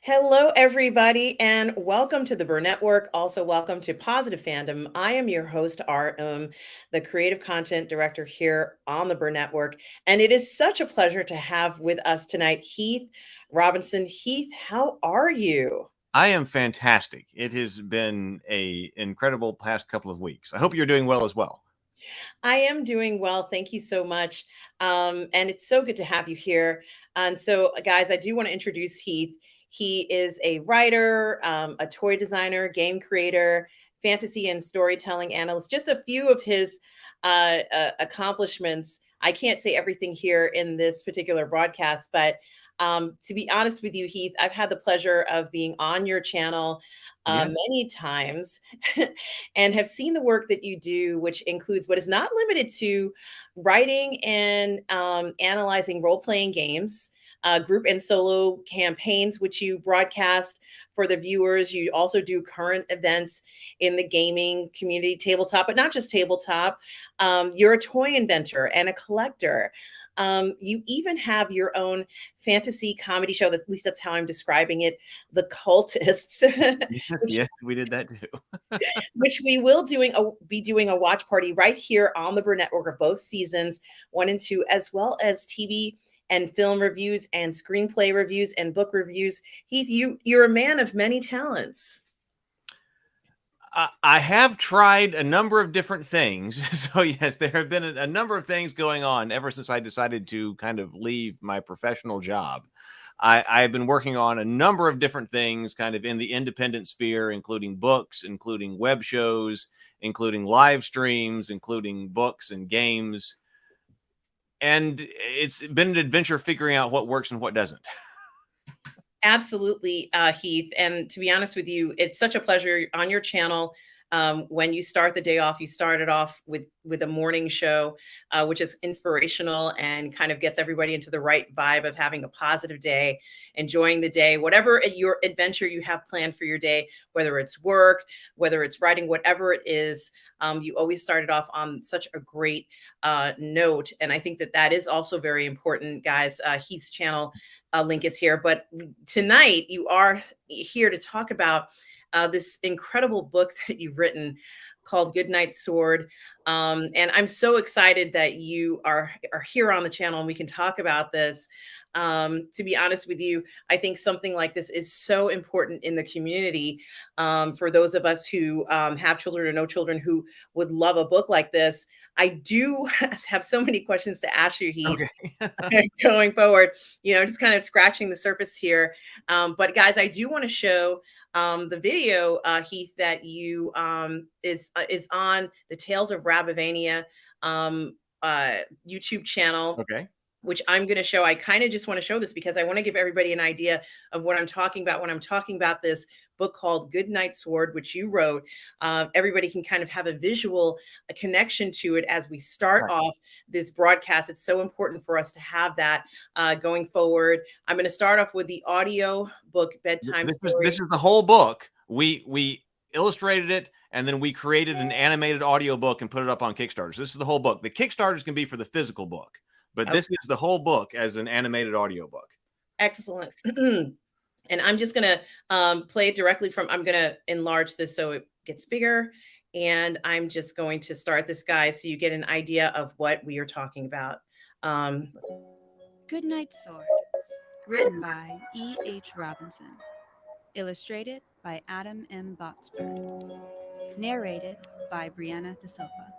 Hello, everybody, and welcome to the Burnettwork. Also, welcome to Positive Fandom. I am your host, the creative content director here on the Burnettwork, and it is such a pleasure to have with us tonight Heath Robinson. Heath, how are you? I am fantastic. It has been a incredible past couple of weeks. I hope you're doing well as well. I am doing well. Thank you so much. And it's so good to have you here. And so, guys, I do want to introduce Heath. He is a writer, a toy designer, game creator, fantasy and storytelling analyst. Just a few of his accomplishments. I can't say everything here in this particular broadcast, but to be honest with you, Heath, I've had the pleasure of being on your channel Yeah. many times and have seen the work that you do, which includes but is not limited to writing and analyzing role playing games, group and solo campaigns, which you broadcast for the viewers. You also do current events in the gaming community, tabletop, but not just tabletop. You're a toy inventor and a collector. You even have your own fantasy comedy show. At least that's how I'm describing it, The Cultists, Yes, which yes, we did that too. which we will be doing a watch party right here on the Burnettwork of both seasons 1 and 2, as well as TV and film reviews and screenplay reviews and book reviews. Heath, you're a man of many talents. I have tried a number of different things. So, yes, there have been a number of things going on ever since I decided to kind of leave my professional job. I've been working on a number of different things kind of in the independent sphere, including books, including web shows, including live streams, including books and games. And it's been an adventure figuring out what works and what doesn't. Absolutely, Heath. And to be honest with you, it's such a pleasure on your channel. When you start the day off, you started off with a morning show, which is inspirational and kind of gets everybody into the right vibe of having a positive day, enjoying the day, whatever your adventure you have planned for your day, whether it's work, whether it's writing, whatever it is. You always started off on such a great note, and I think that that is also very important, guys. Heath's channel link is here. But tonight, you are here to talk about this incredible book that you've written called Goodnight Sword. And I'm so excited that you are here on the channel and we can talk about this. To be honest with you, I think something like this is so important in the community for those of us who have children or no children who would love a book like this. I do have so many questions to ask you, Heath, Okay. going forward, just kind of scratching the surface here. But guys, I do want to show the video, Heath, that you is on the Tales of Rabavania YouTube channel, Okay. which I'm going to show. I kind of just want to show this because I want to give everybody an idea of what I'm talking about when I'm talking about this book called Goodnight Sword, which you wrote. Everybody can kind of have a visual connection to it as we start Right. off this broadcast. It's so important for us to have that going forward. I'm going to start off with the audio book bedtime This story. is the whole book. We illustrated it and then we created an animated audio book and put it up on Kickstarter. So this is the whole book. The Kickstarters can be for the physical book, but Oh, this is the whole book as an animated audio book. excellent. And I'm just going to play it directly from, I'm going to enlarge this so it gets bigger. And I'm just going to start this, guy, so you get an idea of what we are talking about. Goodnight Sword, written by E.H. Robinson, illustrated by Adam M. Botsford, narrated by Brianna De Silva.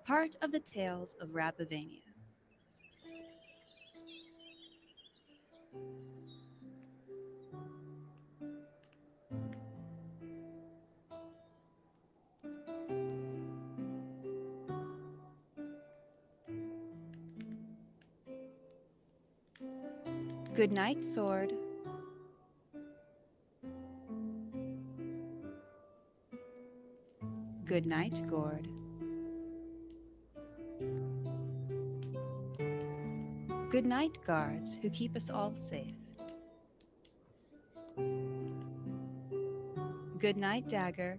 Part of the Tales of Rabavania. Goodnight Sword. Goodnight Gourd. Goodnight guards who keep us all safe. Goodnight, dagger,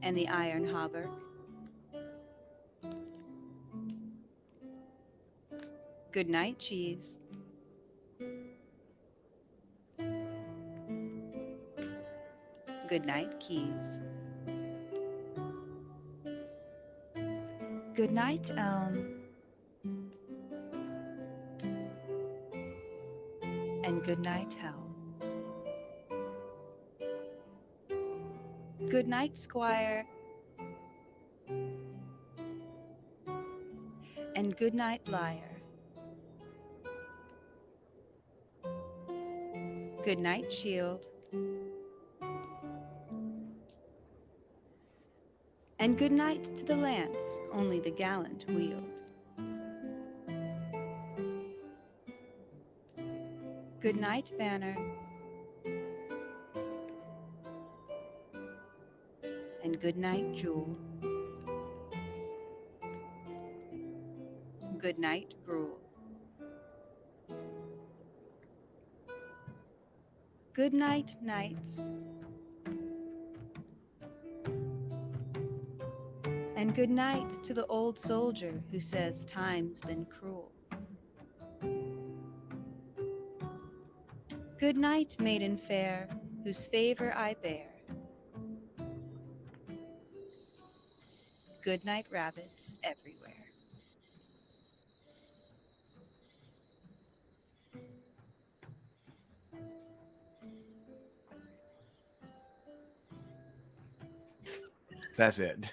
and the iron hauberk. Goodnight cheese. Goodnight keys. Goodnight elm. And goodnight hell. Goodnight squire. And goodnight liar. Goodnight shield. And good night to the lance only the gallant wield. Good night, banner. And good night, jewel. Good night, gruel. Good night, knights. And good night to the old soldier who says time's been cruel. Good night, maiden fair, whose favor I bear. Good night, rabbits everywhere. That's it.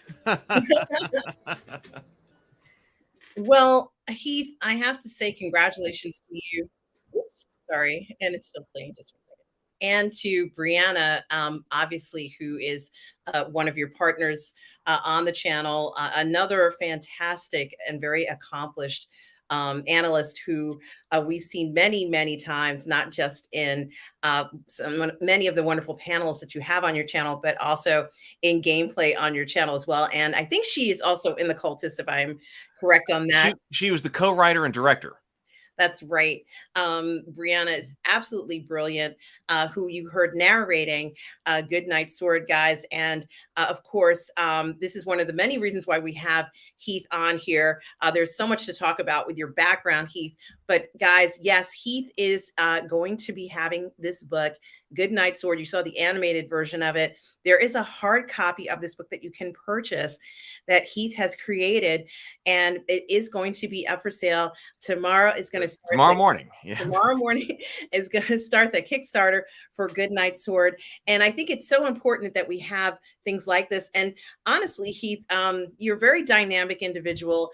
Well, Heath, I have to say congratulations to you. Oops, sorry, and it's still playing. Just one second. And to Brianna, obviously, who is one of your partners on the channel, another fantastic and very accomplished analyst who we've seen many, many times, not just in many of the wonderful panels that you have on your channel, but also in gameplay on your channel as well. And I think she is also in the Cultist, if I'm correct on that. She was the co-writer and director. That's right. Brianna is absolutely brilliant, who you heard narrating Goodnight Sword, guys. And of course, this is one of the many reasons why we have Heath on here. There's so much to talk about with your background, Heath. But guys, yes, Heath is going to be having this book, Goodnight Sword. You saw the animated version of it. There is a hard copy of this book that you can purchase that Heath has created, and it is going to be up for sale. Tomorrow is going to start tomorrow morning. Yeah. Tomorrow morning is going to start the Kickstarter for Goodnight Sword. And I think it's so important that we have things like this. And honestly, Heath, you're a very dynamic individual.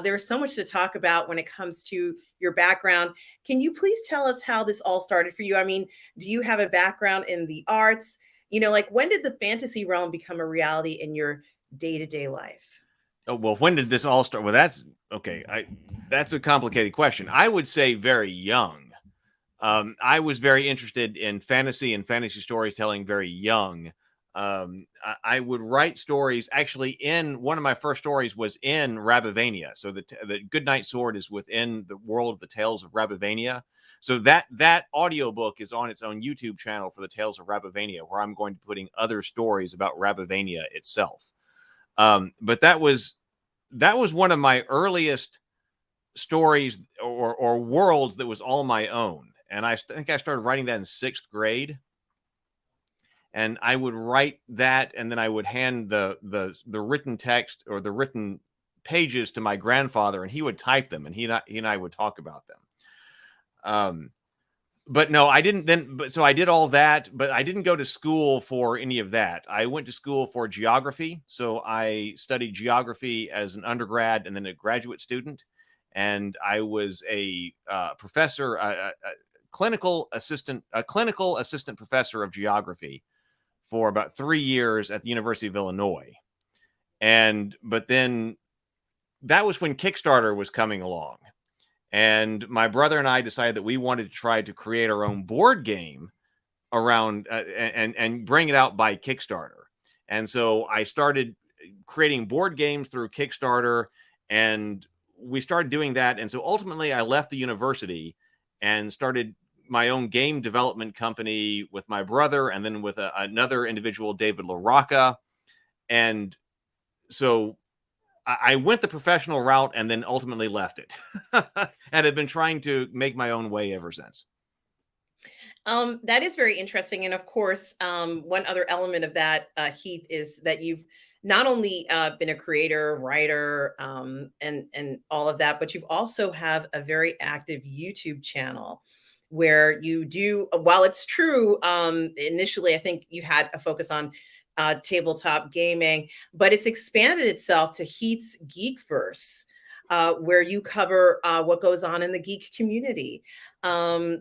There's so much to talk about when it comes to your background. Can you please tell us how this all started for you? I mean, do you have a background in the arts? You know, like, when did the fantasy realm become a reality in your day-to-day life? Oh, well, when did this all start? Well, that's okay. That's a complicated question. I would say very young. I was very interested in fantasy and fantasy storytelling very young. I would write stories. Actually, in one of my first stories was in Rabavania. So the Goodnight Sword is within the world of the Tales of Rabavania. So that audiobook is on its own YouTube channel for the Tales of Rabavania, where I'm going to be putting other stories about Rabavania itself. But that was one of my earliest stories or worlds that was all my own. And I think I started writing that in 6th grade. And I would write that, and then I would hand the written text or the written pages to my grandfather, and he would type them, and he and I would talk about them. But no, I didn't then. But so I did all that, but I didn't go to school for any of that. I went to school for geography. So I studied geography as an undergrad and then a graduate student. And I was a professor, a clinical assistant professor of geography for about 3 years at the University of Illinois. But then that was when Kickstarter was coming along. And my brother and I decided that we wanted to try to create our own board game around and bring it out by Kickstarter. And so I started creating board games through Kickstarter, and we started doing that. And so ultimately I left the university and started my own game development company with my brother, and then with another individual, David LaRocca. And so I went the professional route and then ultimately left it. and have been trying to make my own way ever since. That is very interesting. And of course, one other element of that, Heath, is that you've not only been a creator, writer, and all of that, but you've also have a very active YouTube channel where you do, while it's true, initially, I think you had a focus on tabletop gaming, but it's expanded itself to Heath's Geekverse. Where you cover what goes on in the geek community,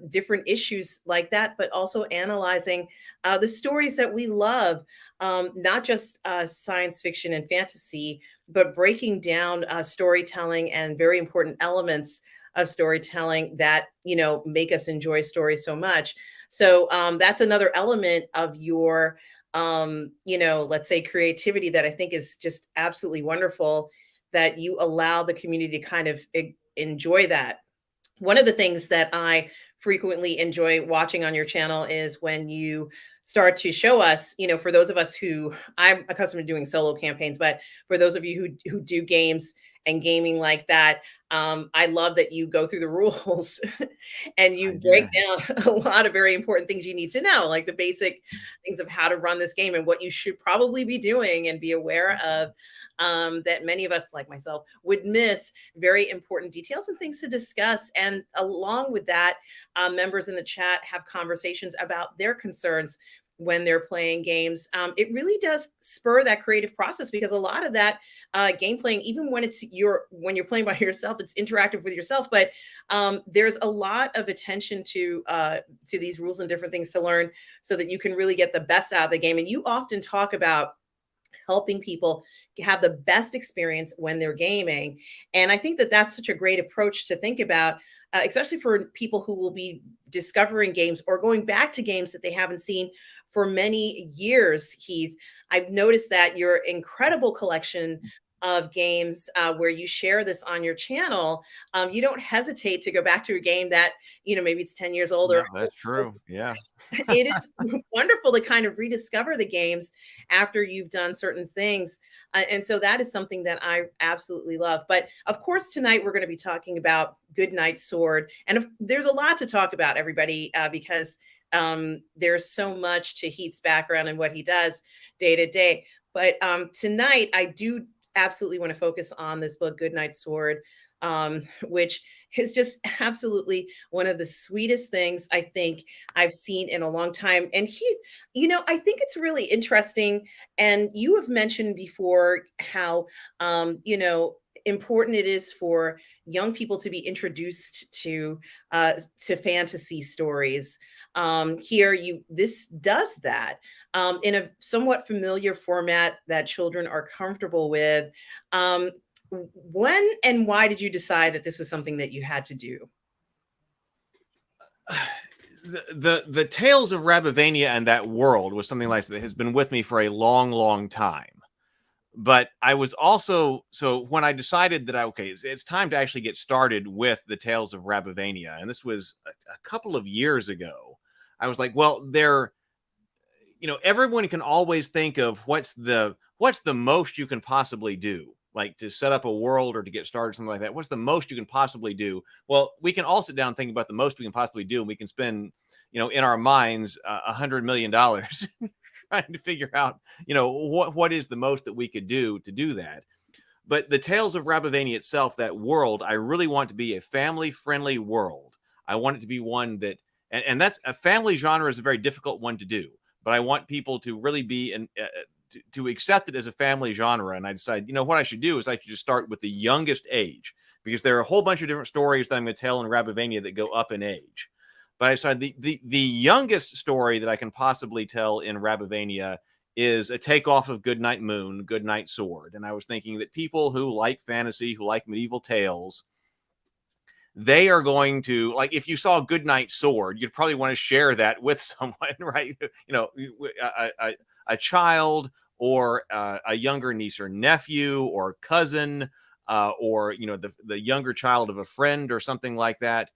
different issues like that, but also analyzing the stories that we love, not just science fiction and fantasy, but breaking down storytelling and very important elements of storytelling that, you know, make us enjoy stories so much. So that's another element of your, you know, let's say creativity that I think is just absolutely wonderful, that you allow the community to kind of enjoy that. One of the things that I frequently enjoy watching on your channel is when you start to show us, you know, for those of us who, I'm accustomed to doing solo campaigns, but for those of you who do games and gaming like that, I love that you go through the rules and you break down a lot of very important things you need to know, like the basic things of how to run this game and what you should probably be doing and be aware of, that many of us, like myself, would miss very important details and things to discuss. And along with that, members in the chat have conversations about their concerns when they're playing games. It really does spur that creative process, because a lot of that game playing, even when when you're playing by yourself, it's interactive with yourself, but there's a lot of attention to these rules and different things to learn so that you can really get the best out of the game. And you often talk about helping people have the best experience when they're gaming. And I think that that's such a great approach to think about, especially for people who will be discovering games or going back to games that they haven't seen for many years. Heath, I've noticed that your incredible collection of games, where you share this on your channel, you don't hesitate to go back to a game that, you know, maybe it's 10 years old. Yeah, that's true. Yeah. It is wonderful to kind of rediscover the games after you've done certain things. And so that is something that I absolutely love. But of course, tonight we're going to be talking about Goodnight Sword. And there's a lot to talk about, everybody, because there's so much to Heath's background and what he does day to day. But tonight I do absolutely want to focus on this book, Goodnight Sword, which is just absolutely one of the sweetest things I think I've seen in a long time. And Heath, you know, I think it's really interesting. And you have mentioned before how, you know, important it is for young people to be introduced to fantasy stories. This does that in a somewhat familiar format that children are comfortable with. When and why did you decide that this was something that you had to do? The Tales of Rabavania and that world was something like that has been with me for a long, long time. But I was also, so when I decided that it's time to actually get started with the Tales of Rabavania, and this was a couple of years ago, I was like, well, you know, everyone can always think of what's the most you can possibly do, like to set up a world or to get started, something like that. What's the most you can possibly do? Well, we can all sit down and think about the most we can possibly do, and we can spend, you know, in our minds, $100 million trying to figure out, you know, what is the most that we could do to do that. But the Tales of Rabavania itself, that world, I really want to be a family-friendly world. I want it to be one that, and that's a family genre is a very difficult one to do, but I want people to really be to accept it as a family genre. And I decided, you know, what I should do is I should just start with the youngest age, because there are a whole bunch of different stories that I'm going to tell in Rabavania that go up in age. But I decided the youngest story that I can possibly tell in Rabavania is a takeoff of Goodnight Moon, Goodnight Sword. And I was thinking that people who like fantasy, who like medieval tales, they are going to, like, if you saw Goodnight Sword, you'd probably want to share that with someone, right? You know, a child or a younger niece or nephew or cousin, or, you know, the younger child of a friend or something like that.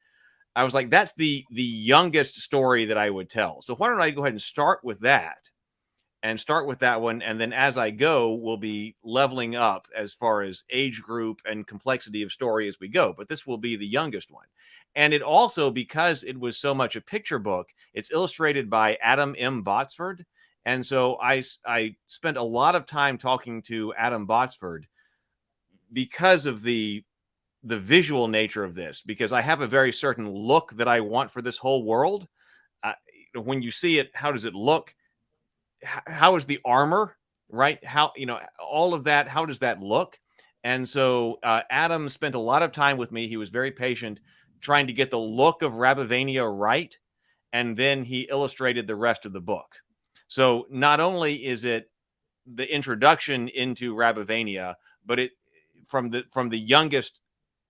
I was like, that's the youngest story that I would tell. So why don't I go ahead and start with that? and start with that one. And then as I go, we'll be leveling up as far as age group and complexity of story as we go. But this will be the youngest one. And it also, because it was so much a picture book, it's illustrated by Adam M. Botsford. And so I spent a lot of time talking to Adam Botsford because of the visual nature of this, because I have a very certain look that I want for this whole world. When you see it, how does it look? How is the armor, right? How, all of that, how does that look? And so Adam spent a lot of time with me. He was very patient trying to get the look of Rabavania right. And then he illustrated the rest of the book. So not only is it the introduction into Rabavania, but it from the youngest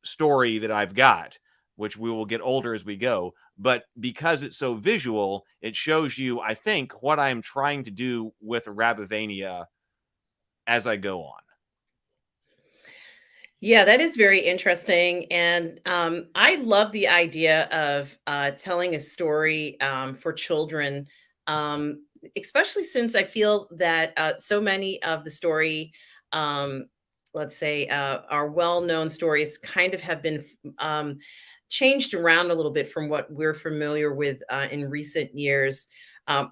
story that I've got, which we will get older as we go. But because it's so visual, it shows you, I think, what I'm trying to do with Rabavania as I go on. Yeah, that is very interesting. And I love the idea of telling a story for children, especially since I feel that so many of the story, um, let's say, our well known stories kind of have been changed around a little bit from what we're familiar with in recent years.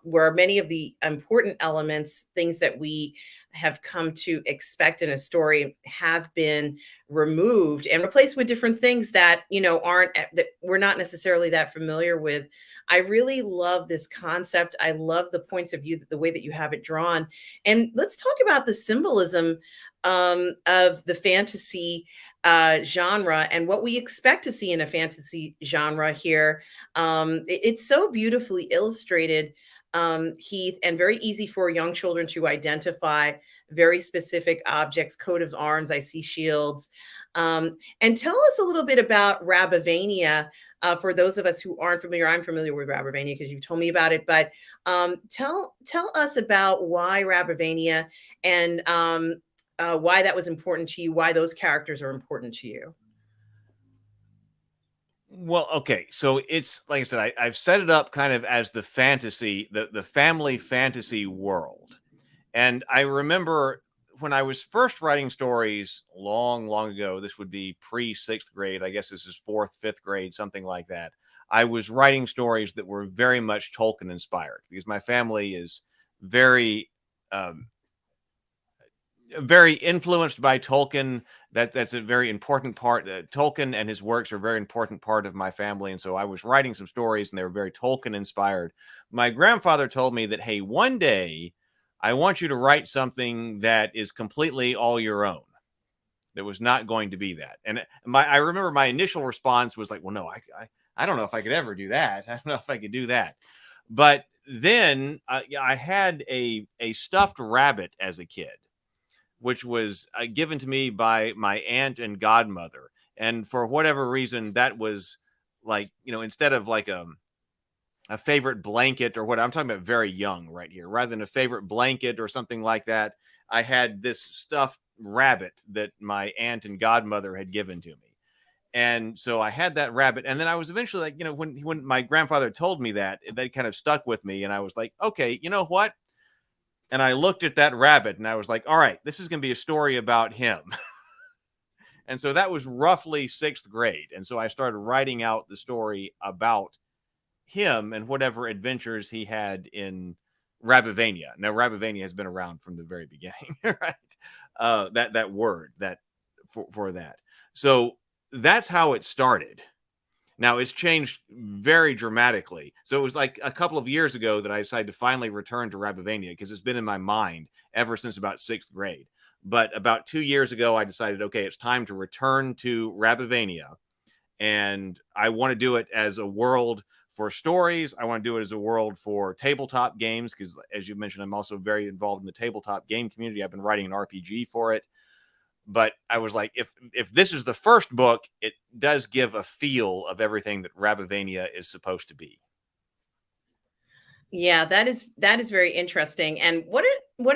Where many of the important elements, things that we have come to expect in a story, have been removed and replaced with different things that aren't that we're not necessarily that familiar with. I really love this concept. I love the points of view, the way that you have it drawn. And let's talk about the symbolism of the fantasy genre and what we expect to see in a fantasy genre here. It's so beautifully illustrated, Heath, and very easy for young children to identify very specific objects, coat of arms. I see shields. And tell us a little bit about Rabavania. For those of us who aren't familiar, I'm familiar with Rabavania because you've told me about it. But tell us about why Rabavania and why that was important to you, why those characters are important to you. Well, okay. So it's like I said, I've set it up kind of as the fantasy, the family fantasy world. And I remember when I was first writing stories long, long ago, this would be pre sixth grade. I guess this is fourth, fifth grade, something like that. I was writing stories that were very much Tolkien inspired because my family is very, very influenced by Tolkien. That's a very important part. Tolkien and his works are a very important part of my family. And so I was writing some stories and they were very Tolkien inspired. My grandfather told me that, hey, one day I want you to write something that is completely all your own. That was not going to be that. And I remember my initial response was like, well, no, I don't know if I could ever do that. I don't know if I could do that. But then I had a stuffed rabbit as a kid, which was given to me by my aunt and godmother. And for whatever reason, that was like, instead of like a favorite blanket or what, I'm talking about very young right here, rather than a favorite blanket or something like that, I had this stuffed rabbit that my aunt and godmother had given to me. And so I had that rabbit. And then I was eventually like, when my grandfather told me that kind of stuck with me. And I was like, okay, you know what? And I looked at that rabbit and I was like, all right, this is going to be a story about him. And so that was roughly sixth grade. And so I started writing out the story about him and whatever adventures he had in Rabavania. Now, Rabavania has been around from the very beginning, right? That word that for that. So that's how it started. Now it's changed very dramatically. So it was like a couple of years ago that I decided to finally return to Rabavania because it's been in my mind ever since about sixth grade. But about 2 years ago, I decided, okay, it's time to return to Rabavania. And I want to do it as a world for stories. I want to do it as a world for tabletop games because, as you mentioned, I'm also very involved in the tabletop game community. I've been writing an RPG for it. But I was like, if this is the first book, it does give a feel of everything that Rabavania is supposed to be. Yeah, that is very interesting. And what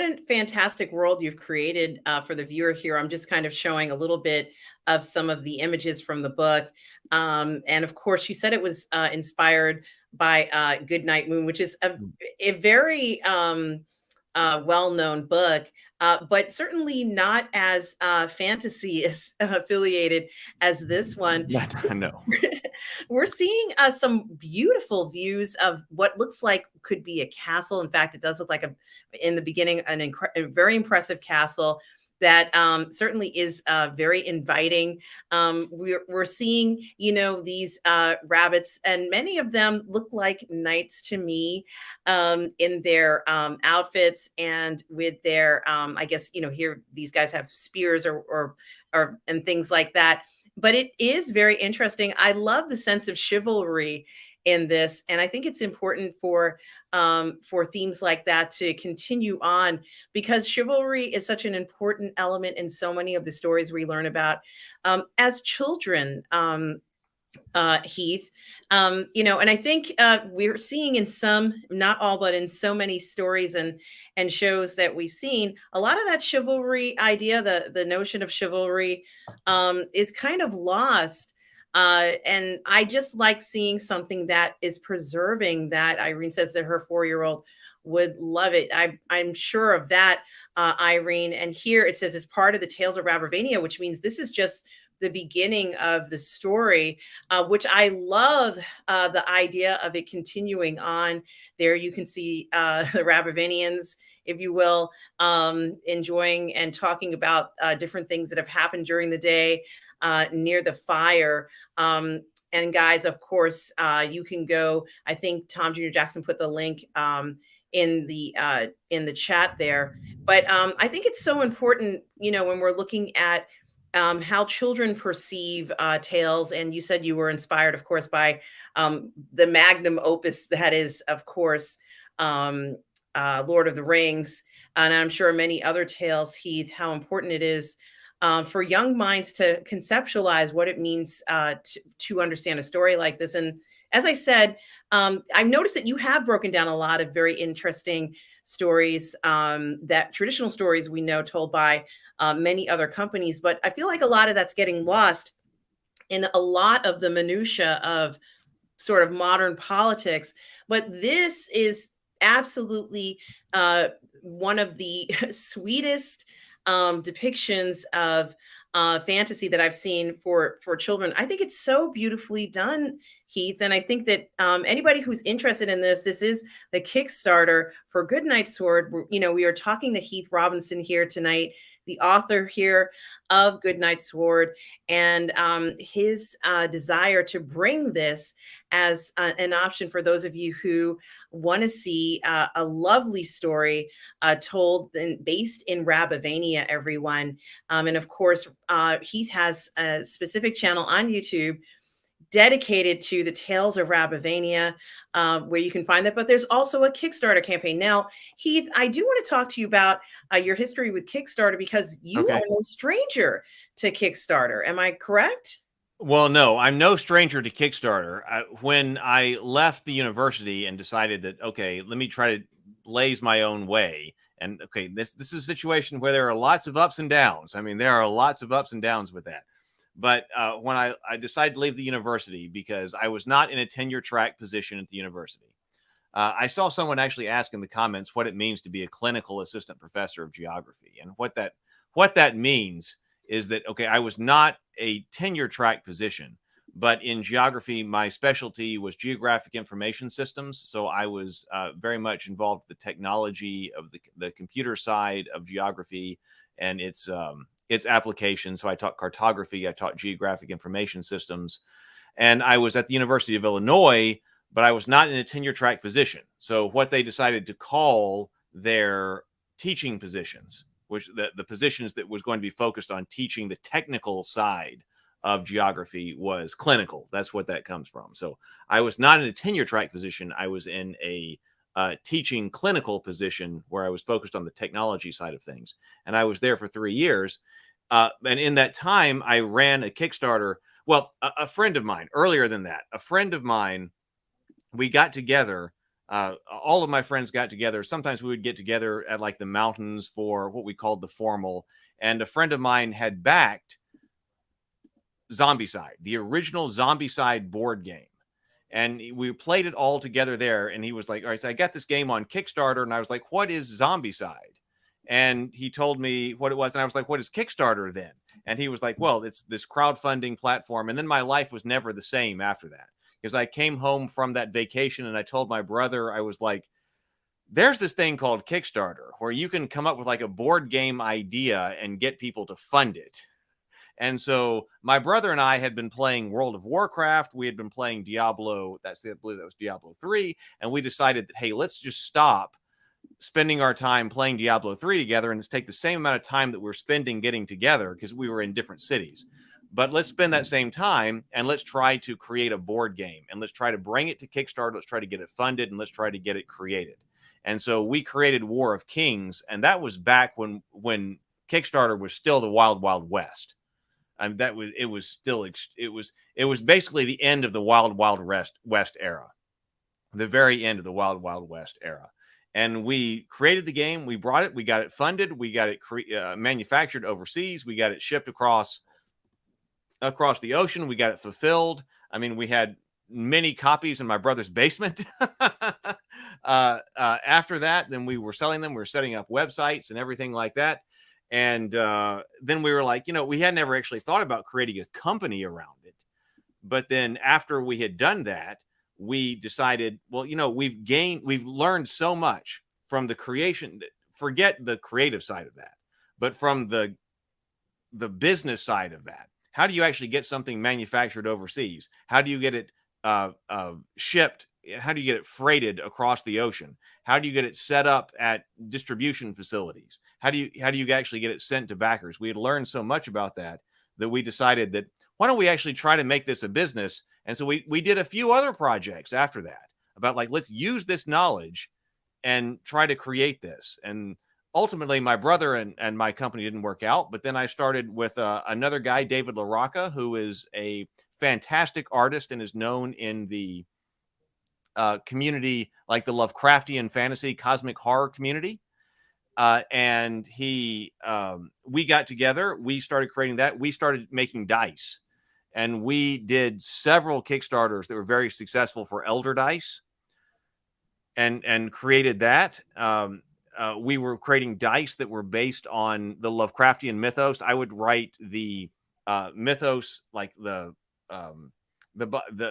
a fantastic world you've created for the viewer here. I'm just kind of showing a little bit of some of the images from the book. And of course, you said it was inspired by Goodnight Moon, which is a very well-known book, but certainly not as fantasy affiliated as this one. No. We're seeing some beautiful views of what looks like could be a castle. In fact, it does look like in the beginning, a very impressive castle that certainly is very inviting. We're seeing, these rabbits, and many of them look like knights to me, in their outfits and with their, I guess, here these guys have spears or and things like that. But it is very interesting. I love the sense of chivalry in this, and I think it's important for themes like that to continue on, because chivalry is such an important element in so many of the stories we learn about as children. Heath, and I think we're seeing in some, not all, but in so many stories and shows that we've seen, a lot of that chivalry idea, the notion of chivalry, is kind of lost. And I just like seeing something that is preserving that. Irene says that her 4-year-old would love it. I'm sure of that, Irene. And here it says it's part of the Tales of Rabbervania, which means this is just the beginning of the story, which I love, the idea of it continuing on. There you can see the Rabbervanians, if you will, enjoying and talking about different things that have happened during the day near the fire. And guys, of course, you can go. I think Tom Jr. Jackson put the link in the chat there. But I think it's so important, when we're looking at how children perceive tales. And you said you were inspired, of course, by the magnum opus that is, of course, Lord of the Rings. And I'm sure many other tales, Heath, how important it is for young minds to conceptualize what it means to understand a story like this. And as I said, I've noticed that you have broken down a lot of very interesting stories, that traditional stories we know told by many other companies. But I feel like a lot of that's getting lost in a lot of the minutia of sort of modern politics. But this is absolutely one of the sweetest depictions of fantasy that I've seen for children. I think it's so beautifully done, Heath. And I think that anybody who's interested in this is the Kickstarter for Goodnight Sword. We are talking to Heath Robinson here tonight, the author here of Goodnight Sword, and his desire to bring this as an option for those of you who want to see a lovely story told and based in Rabbervania, everyone. And of course, Heath has a specific channel on YouTube dedicated to the Tales of Rabbervania, where you can find that. But there's also a Kickstarter campaign. Now, Heath, I do want to talk to you about your history with Kickstarter, because you are no stranger to Kickstarter. Am I correct? Well, no, I'm no stranger to Kickstarter. When I left the university and decided that, okay, let me try to blaze my own way. And okay, this is a situation where there are lots of ups and downs. I mean, there are lots of ups and downs with that. But when I decided to leave the university because I was not in a tenure track position at the university, I saw someone actually ask in the comments what it means to be a clinical assistant professor of geography. And what that means is that, okay, I was not a tenure track position, but in geography, my specialty was geographic information systems. So I was very much involved with the technology of the computer side of geography and its application. So I taught cartography, I taught geographic information systems, and I was at the University of Illinois, but I was not in a tenure track position. So what they decided to call their teaching positions, which the positions that was going to be focused on teaching the technical side of geography, was clinical. That's what that comes from. So I was not in a tenure track position. I was in a teaching clinical position where I was focused on the technology side of things. And I was there for 3 years. And in that time, I ran a Kickstarter. Well, a friend of mine, earlier than that, a friend of mine, we got together. All of my friends got together. Sometimes we would get together at like the mountains for what we called the formal. And a friend of mine had backed Zombicide, the original Zombicide board game. And we played it all together there. And he was like, all right, so I got this game on Kickstarter. And I was like, what is Zombicide? And he told me what it was. And I was like, what is Kickstarter then? And he was like, well, it's this crowdfunding platform. And then my life was never the same after that, because I came home from that vacation and I told my brother, I was like, there's this thing called Kickstarter where you can come up with like a board game idea and get people to fund it. And so my brother and I had been playing World of Warcraft. We had been playing Diablo. I believe that was Diablo 3. And we decided that, hey, let's just stop spending our time playing Diablo 3 together and let's take the same amount of time that we're spending getting together, because we were in different cities. But let's spend that same time and let's try to create a board game, and let's try to bring it to Kickstarter. Let's try to get it funded, and let's try to get it created. And so we created War of Kings, and that was back when Kickstarter was still the Wild Wild West. And it was basically the end of the Wild Wild West era, the very end of the Wild Wild West era. And we created the game, we brought it, we got it funded, we got it manufactured overseas, we got it shipped across the ocean, we got it fulfilled. I mean, we had many copies in my brother's basement. After that, then we were selling them. We were setting up websites and everything like that. And then we were like, we had never actually thought about creating a company around it. But then after we had done that, we decided, well, we've learned so much from the creation, forget the creative side of that, but from the business side of that. How do you actually get something manufactured overseas? How do you get it shipped? How do you get it freighted across the ocean? How do you get it set up at distribution facilities? How do you actually get it sent to backers? We had learned so much about that we decided that, why don't we actually try to make this a business? And so we did a few other projects after that about, like, let's use this knowledge and try to create this. And ultimately my brother and my company didn't work out, but then I started with another guy, David LaRocca, who is a fantastic artist and is known in the community, like the Lovecraftian fantasy cosmic horror community. And we got together, we started creating that. We started making dice, and we did several Kickstarters that were very successful for Elder Dice, and created that. We were creating dice that were based on the Lovecraftian mythos. I would write the mythos, like the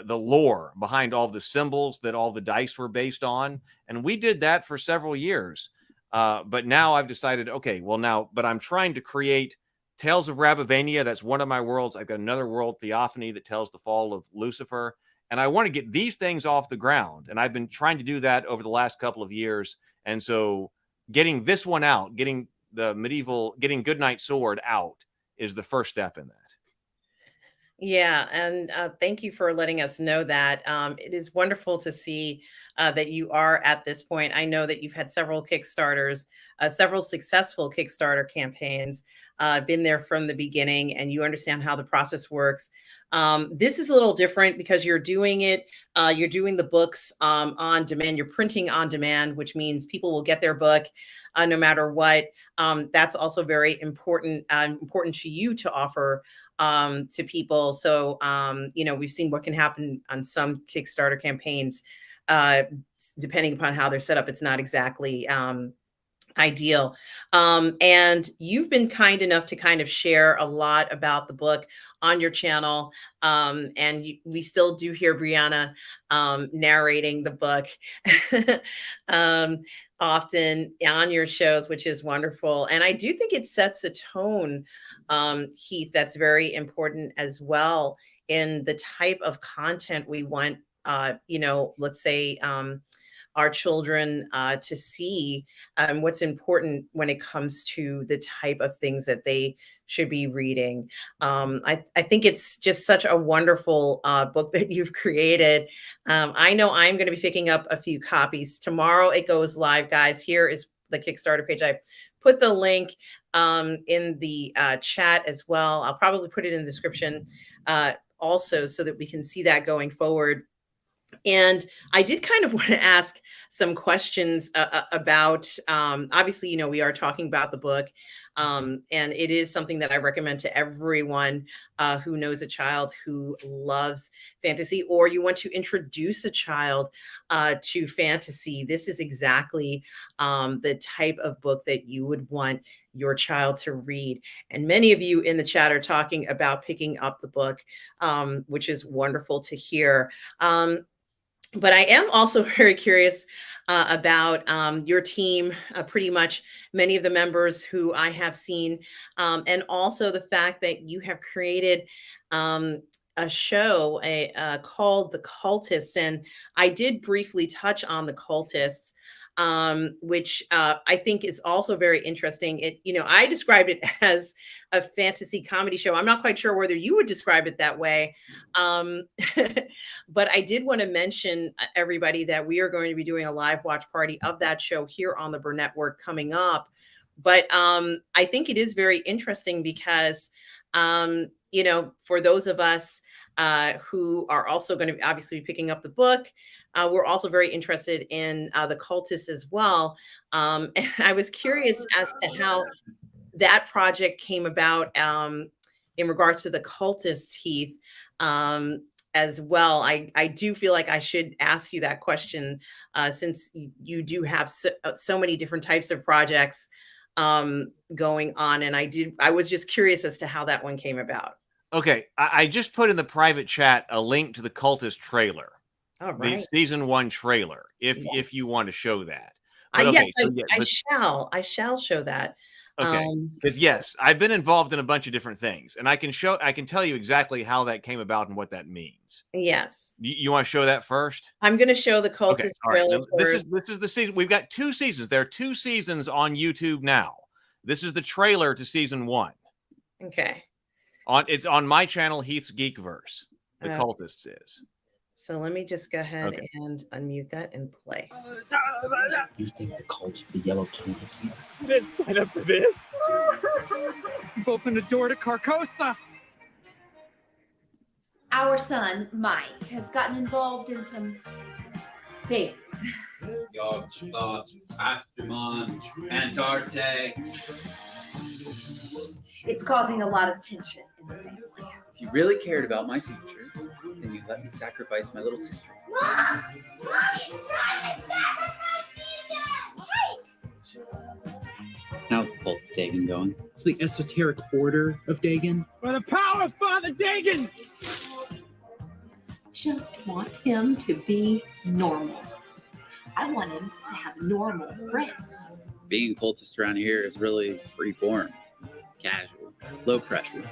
lore behind all the symbols that all the dice were based on. And we did that for several years. But now I've decided, okay, but I'm trying to create Tales of Rabavania. That's one of my worlds. I've got another world, Theophany, that tells the fall of Lucifer. And I want to get these things off the ground. And I've been trying to do that over the last couple of years. And so getting this one out, getting Goodnight Sword out is the first step in that. Yeah, and thank you for letting us know that. It is wonderful to see that you are at this point. I know that you've had several Kickstarters, several successful Kickstarter campaigns, been there from the beginning, and you understand how the process works. This is a little different because you're doing the books on demand, you're printing on demand, which means people will get their book no matter what. That's also very important to you to offer to people. So, we've seen what can happen on some Kickstarter campaigns, depending upon how they're set up. It's not exactly ideal. And you've been kind enough to kind of share a lot about the book on your channel. We still do hear Brianna narrating the book often on your shows, which is wonderful. And I do think it sets a tone, Heath, that's very important as well in the type of content we want, let's say, our children to see, what's important when it comes to the type of things that they should be reading. I think it's just such a wonderful book that you've created. I know I'm going to be picking up a few copies. Tomorrow it goes live, guys. Here is the Kickstarter page. I put the link in the chat as well. I'll probably put it in the description also so that we can see that going forward. And I did kind of want to ask some questions about, obviously, you know, we are talking about the book, and it is something that I recommend to everyone who knows a child who loves fantasy, or you want to introduce a child to fantasy. This is exactly the type of book that you would want your child to read. And many of you in the chat are talking about picking up the book, which is wonderful to hear. But I am also very curious about your team, pretty much many of the members who I have seen, and also the fact that you have created a show called The Cultists. And I did briefly touch on The Cultists, which I think is also very interesting. It, you know, I described it as a fantasy comedy show. I'm not quite sure whether you would describe it that way. Um, but I did want to mention everybody that we are going to be doing a live watch party of that show here on the Burnettwork coming up. But I think it is very interesting because, you know, for those of us who are also going to obviously be picking up the book, we're also very interested in the cultists as well. And I was curious as to how that project came about in regards to the cultists, Heath, as well. I do feel like I should ask you that question since you do have so many different types of projects going on. And I was just curious as to how that one came about. Okay, I just put in the private chat a link to the Cultist trailer, All the right. season 1 trailer, Yes. if you want to show that. But Yes, okay, so yeah, I shall show that. okay, because yes, I've been involved in a bunch of different things, and I can tell you exactly how that came about and what that means. Yes. You want to show that first? I'm going to show the Okay, cultist all right. trailer This first. is the season. We've got 2 seasons. There are 2 seasons on YouTube now. This is the trailer to season 1. Okay. It's on my channel, Heath's Geekverse. The Cultists is. So let me just go ahead and unmute that and play. You think the cult of the Yellow King is here? I didn't sign up for this. You've opened the door to Carcosa. Our son, Mike, has gotten involved in some things. Yogg-Sothoth, Astermon, Antarte. It's causing a lot of tension in the family. If you really cared about my future, then you let me sacrifice my little sister. How's the cult of Dagon going? It's the esoteric order of Dagon. For the power of Father Dagon. Just want him to be normal. I want him to have normal friends. Being a cultist around here is really free form, casual, low pressure.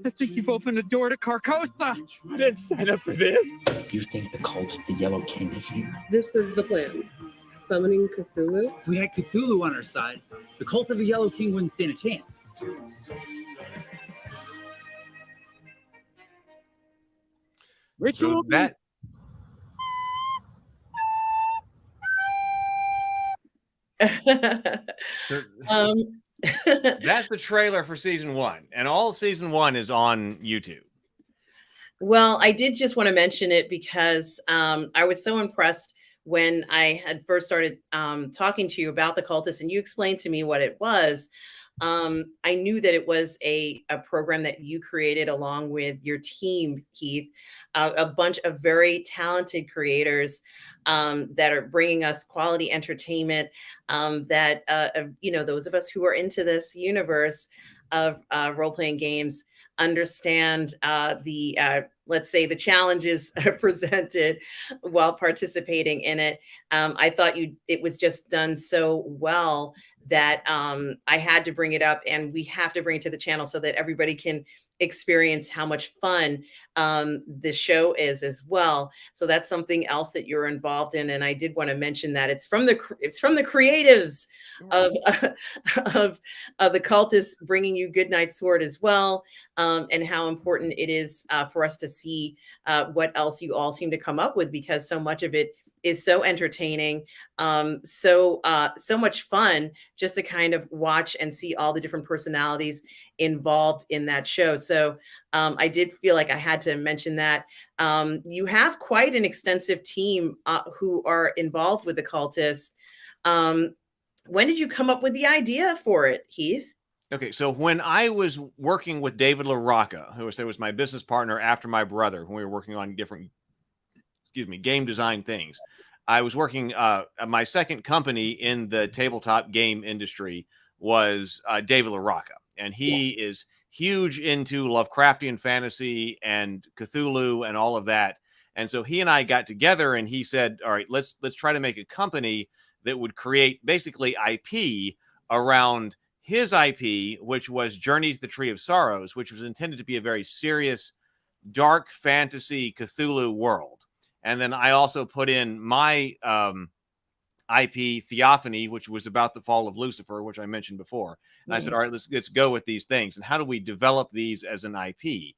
I think you've opened the door to Carcosa. I didn't sign up for this. You think the cult of the Yellow King is here? This is the plan. Summoning Cthulhu. If we had Cthulhu on our side, the cult of the Yellow King wouldn't stand a chance. Ritual. So that that's the trailer for season 1, and all season 1 is on YouTube. Well, I did just want to mention it because I was so impressed when I had first started talking to you about the cultists and you explained to me what it was. I knew that it was a program that you created along with your team, Heath, a bunch of very talented creators that are bringing us quality entertainment that, you know, those of us who are into this universe of role-playing games understand let's say the challenges presented while participating in it. I thought it was just done so well that I had to bring it up, and we have to bring it to the channel so that everybody can experience how much fun the show is as well. So that's something else that you're involved in, and I did want to mention that it's from the creatives of the cultists bringing you Goodnight Sword as well, and how important it is for us to see what else you all seem to come up with, because so much of it is so entertaining, so much fun just to kind of watch and see all the different personalities involved in that show. So I did feel like I had to mention that. You have quite an extensive team who are involved with the cultists. When did you come up with the idea for it, Heath? Okay, so when I was working with David LaRocca, who was my business partner after my brother, when we were working on different, game design things, I was working. My second company in the tabletop game industry was David LaRocca, and he is huge into Lovecraftian fantasy and Cthulhu and all of that. And so he and I got together, and he said, "All right, let's try to make a company that would create basically IP around his IP, which was Journey to the Tree of Sorrows, which was intended to be a very serious, dark fantasy Cthulhu world." And then I also put in my IP, Theophany, which was about the fall of Lucifer, which I mentioned before. And I said, all right, let's go with these things. And how do we develop these as an IP?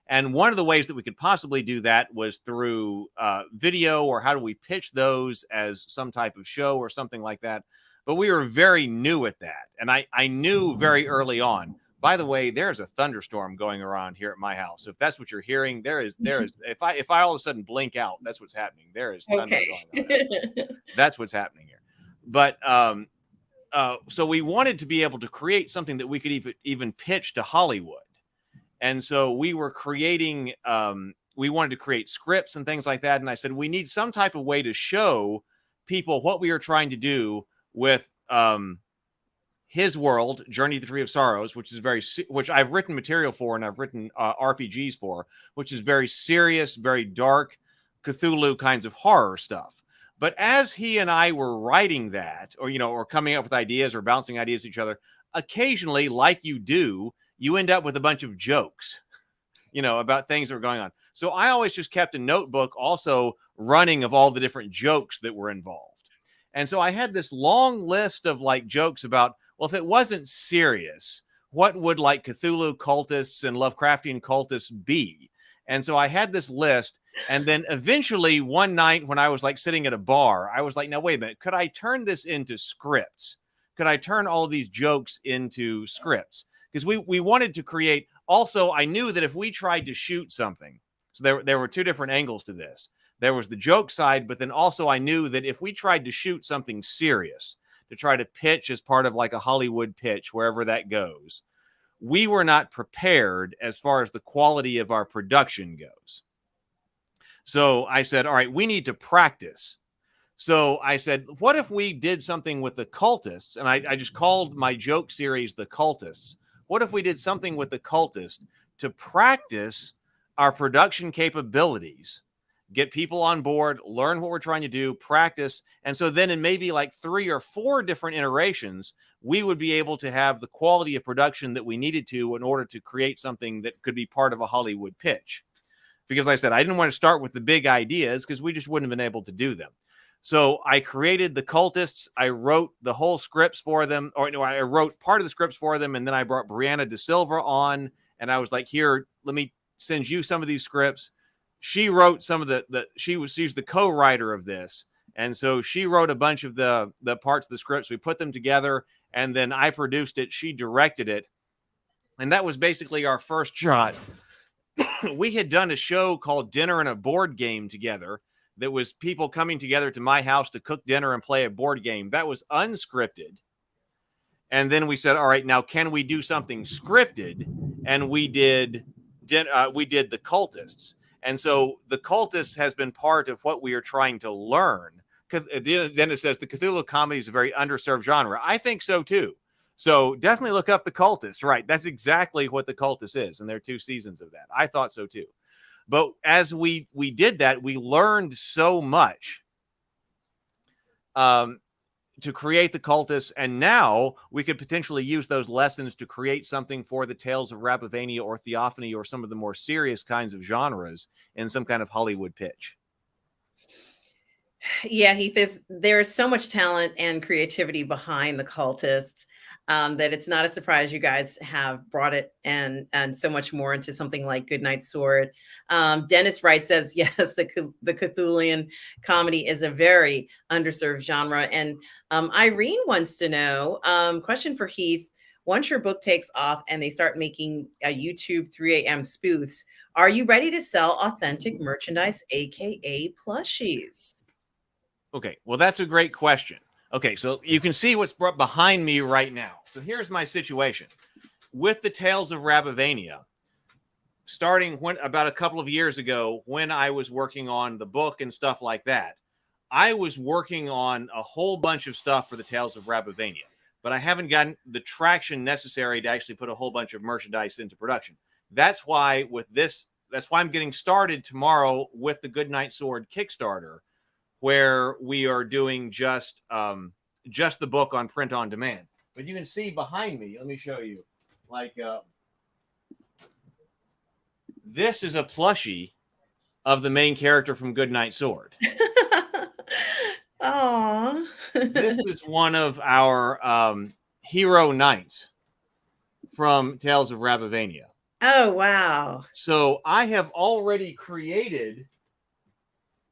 And one of the ways that we could possibly do that was through video, or how do we pitch those as some type of show or something like that. But we were very new at that. And I knew very early on, by the way, there's a thunderstorm going around here at my house. So if that's what you're hearing, there is, if I all of a sudden blink out, that's what's happening. There is thunder going on. That's what's happening here. But so we wanted to be able to create something that we could even pitch to Hollywood. And so we were creating, we wanted to create scripts and things like that. And I said, we need some type of way to show people what we are trying to do with his world, Journey to the Tree of Sorrows, which I've written material for, and I've written RPGs for, which is very serious, very dark, Cthulhu kinds of horror stuff. But as he and I were writing that, or coming up with ideas or bouncing ideas at each other, occasionally, like you do, you end up with a bunch of jokes, about things that were going on. So I always just kept a notebook also running of all the different jokes that were involved. And so I had this long list of jokes about, well, if it wasn't serious, what would Cthulhu cultists and Lovecraftian cultists be? And so I had this list. And then eventually one night when I was sitting at a bar, I was like, now, wait a minute, could I turn this into scripts? Could I turn all these jokes into scripts? Because we wanted to create. Also, I knew that if we tried to shoot something, so there were two different angles to this. There was the joke side, but then also I knew that if we tried to shoot something serious, to try to pitch as part of a Hollywood pitch, wherever that goes, we were not prepared as far as the quality of our production goes. So I said, all right, we need to practice. So I said, what if we did something with the cultists? And I just called my joke series The Cultists. What if we did something with the cultists to practice our production capabilities, get people on board, learn what we're trying to do, practice. And so then in maybe 3 or 4 different iterations, we would be able to have the quality of production that we needed to in order to create something that could be part of a Hollywood pitch. Because like I said, I didn't want to start with the big ideas because we just wouldn't have been able to do them. So I created the cultists. I wrote the whole scripts for them, I wrote part of the scripts for them. And then I brought Brianna De Silva on, and I was like, here, let me send you some of these scripts. She wrote some of she's the co-writer of this. And so she wrote a bunch of the parts of the scripts. We put them together, and then I produced it. She directed it. And that was basically our first shot. We had done a show called Dinner and a Board Game together. That was people coming together to my house to cook dinner and play a board game. That was unscripted. And then we said, all right, now can we do something scripted? And we did the cultists. And so the cultists has been part of what we are trying to learn. Because then it says the Cthulhu comedy is a very underserved genre. I think so too. So definitely look up the cultists. Right. That's exactly what the cultist is. And there are 2 seasons of that. I thought so too. But as we did that, we learned so much to create the cultists. And now we could potentially use those lessons to create something for the Tales of Rapavania or Theophany or some of the more serious kinds of genres in some kind of Hollywood pitch. Yeah, Heath, there's so much talent and creativity behind the cultists. that it's not a surprise you guys have brought it and so much more into something like Goodnight Sword. Dennis Wright says, yes, the Cthulhian comedy is a very underserved genre. And Irene wants to know, question for Heath, once your book takes off and they start making a YouTube 3 a.m. spoofs, are you ready to sell authentic merchandise, AKA plushies? Okay, well, that's a great question. Okay, so you can see what's behind me right now. So here's my situation. With the Tales of Rabavania, starting about a couple of years ago when I was working on the book and stuff like that, I was working on a whole bunch of stuff for the Tales of Rabavania, but I haven't gotten the traction necessary to actually put a whole bunch of merchandise into production. That's why I'm getting started tomorrow with the Goodnight Sword Kickstarter, where we are doing just the book on print on demand. But you can see behind me, let me show you, like this is a plushie of the main character from Goodnight Sword. Aww. This is one of our hero knights from Tales of Rabavania. Oh, wow. So I have already created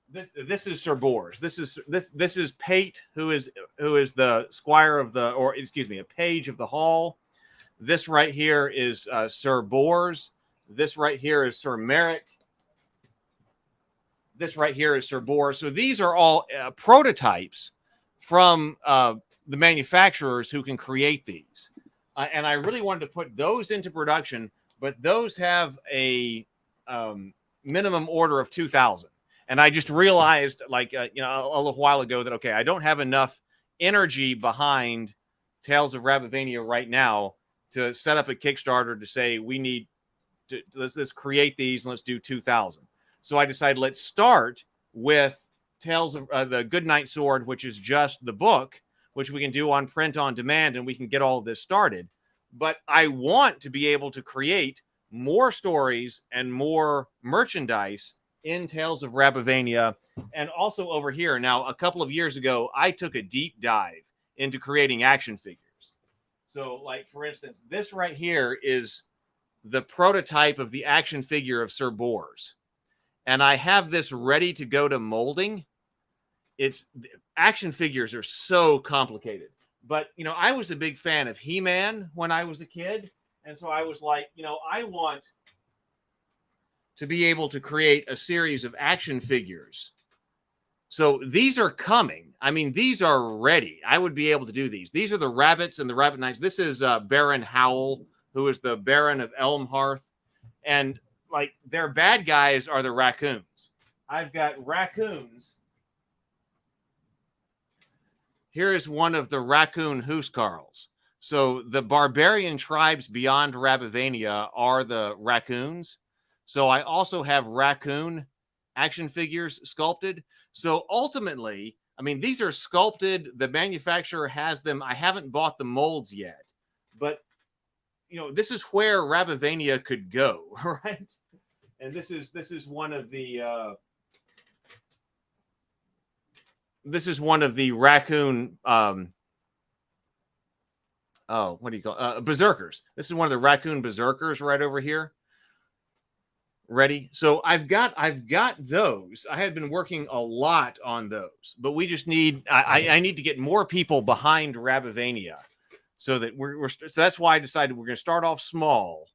this is Sir Bors. This is Pate, who is the squire of the, or excuse me, a page of the hall. This right here is Sir Bors. This right here is Sir Merrick. This right here is Sir Bors. So these are all prototypes from the manufacturers who can create these. And I really wanted to put those into production, but those have a minimum order of 2,000. And I just realized, like, a little while ago that, okay, I don't have enough energy behind Tales of Rabavania right now to set up a Kickstarter to say we need to let's create these and let's do 2,000. So I decided let's start with Tales of the Goodnight Sword, which is just the book, which we can do on print on demand, and we can get all of this started. But I want to be able to create more stories and more merchandise in Tales of Rabavania, and also over here. Now, a couple of years ago, I took a deep dive into creating action figures. So, like, for instance, this right here is the prototype of the action figure of Sir Bors. And I have this ready to go to molding. Action figures are so complicated. But, I was a big fan of He-Man when I was a kid. And so I was like, I want to be able to create a series of action figures. So these are coming. I mean, these are ready. I would be able to do these. These are the rabbits and the rabbit knights. This is Baron Howl, who is the Baron of Elmhearth. And, like, their bad guys are the raccoons. I've got raccoons. Here is one of the raccoon huskarls. So the barbarian tribes beyond Rabavania are the raccoons. So I also have raccoon action figures sculpted. So ultimately, I mean, these are sculpted. The manufacturer has them. I haven't bought the molds yet. But, this is where Rabavania could go, right? And this is one of the raccoon what do you call berserkers. This is one of the raccoon berserkers right over here. Ready? So I've got those. I had been working a lot on those, but we just need I need to get more people behind Rabavania, so that so that's why I decided we're going to start off small,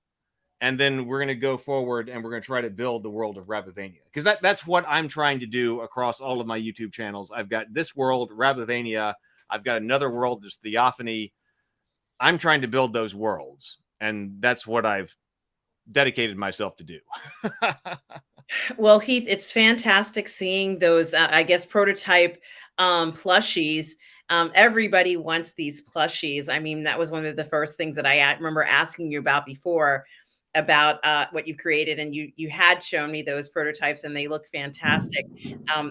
and then we're going to go forward and we're going to try to build the world of Rabavania, because that's what I'm trying to do across all of my YouTube channels. I've got this world, Rabavania. I've got another world, this Theophany. I'm trying to build those worlds, and that's what I've dedicated myself to do. Well, Heath, it's fantastic seeing those, I guess, prototype plushies. Everybody wants these plushies. I mean, that was one of the first things that I remember asking you about before, about what you created, and you had shown me those prototypes, and they look fantastic.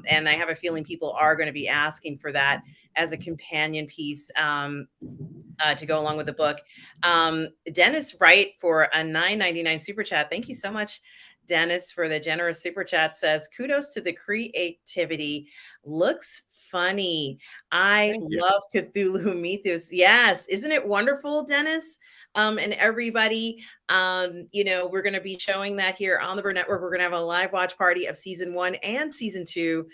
And I have a feeling people are going to be asking for that as a companion piece to go along with the book. Dennis Wright, for a $9.99 super chat. Thank you so much, Dennis, for the generous super chat. Says, kudos to the creativity. Looks funny. I Thank you. love Cthulhu Mythos. Yes, isn't it wonderful, Dennis? And everybody, we're going to be showing that here on the Burnettwork. We're going to have a live watch party of season 1 and season 2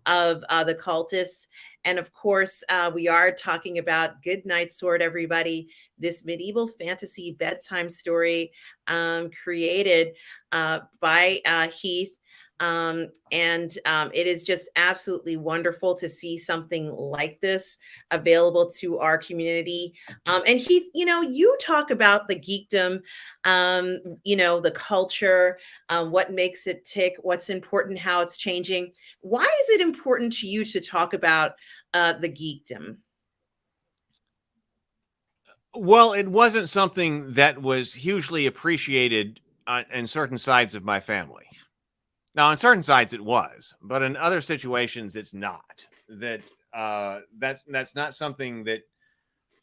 of the Cultists. And of course, we are talking about Goodnight Sword, everybody, this medieval fantasy bedtime story created by Heath. It is just absolutely wonderful to see something like this available to our community. And Heath, you talk about the geekdom, the culture, what makes it tick, what's important, how it's changing. Why is it important to you to talk about the geekdom? Well, it wasn't something that was hugely appreciated in certain sides of my family. Now, on certain sides it was, but in other situations it's not. That's not something that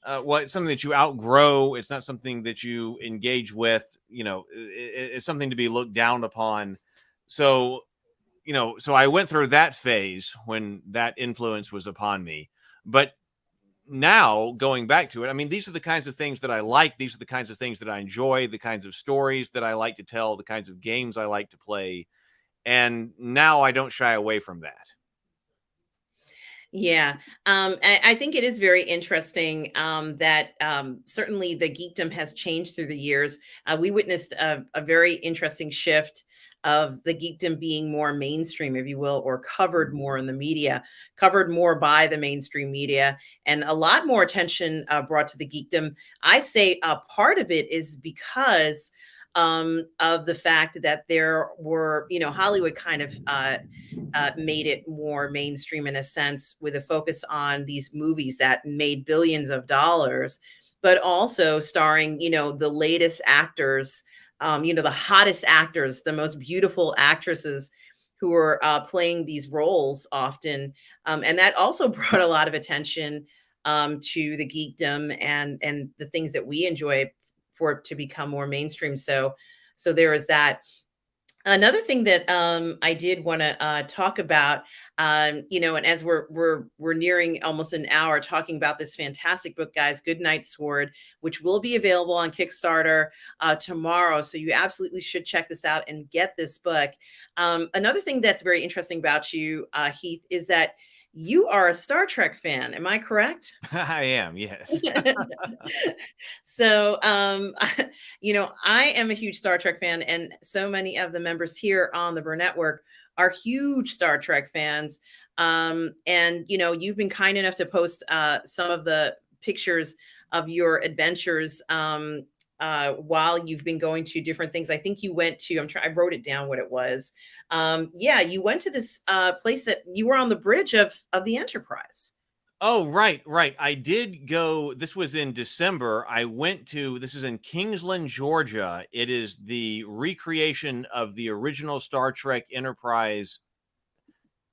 something that you outgrow. It's not something that you engage with. It's something to be looked down upon. So, so I went through that phase when that influence was upon me. But now going back to it, I mean, these are the kinds of things that I like. These are the kinds of things that I enjoy, the kinds of stories that I like to tell, the kinds of games I like to play. And now I don't shy away from that. Yeah, I think it is very interesting that certainly the geekdom has changed through the years. We witnessed a very interesting shift of the geekdom being more mainstream, if you will, or covered more in the media, covered more by the mainstream media, and a lot more attention brought to the geekdom. I'd say part of it is because of the fact that there were, Hollywood kind of made it more mainstream in a sense with a focus on these movies that made billions of dollars, but also starring, the latest actors, the hottest actors, the most beautiful actresses who were playing these roles often. And that also brought a lot of attention to the geekdom and the things that we enjoy for it to become more mainstream. So there is that. Another thing that I did want to talk about, and as we're nearing almost an hour talking about this fantastic book, guys, Goodnight Sword, which will be available on Kickstarter tomorrow. So you absolutely should check this out and get this book. Another thing that's very interesting about you, Heath, is that you are a Star Trek fan. Am I correct? I am, yes. So, I am a huge Star Trek fan, and so many of the members here on the Burnettwork are huge Star Trek fans. And you've been kind enough to post some of the pictures of your adventures while you've been going to different things. I think you went to, I wrote it down what it was. Yeah, you went to this place that you were on the bridge of the Enterprise. Oh, right. I did go. This was in December. This is in Kingsland, Georgia. It is the recreation of the original Star Trek Enterprise.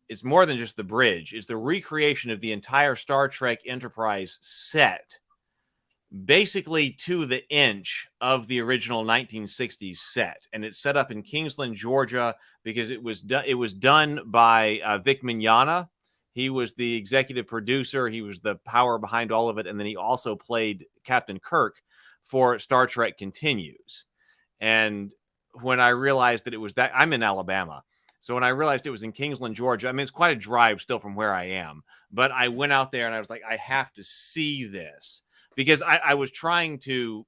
It's more than just the bridge. It's the recreation of the entire Star Trek Enterprise set, basically to the inch of the original 1960s set. And it's set up in Kingsland, Georgia, because it was done by Vic Mignogna. He was the executive producer. He was the power behind all of it. And then he also played Captain Kirk for Star Trek Continues. And when I realized that it was that, I'm in Alabama. So when I realized it was in Kingsland, Georgia, I mean, it's quite a drive still from where I am. But I went out there and I was like, I have to see this. Because I was trying to,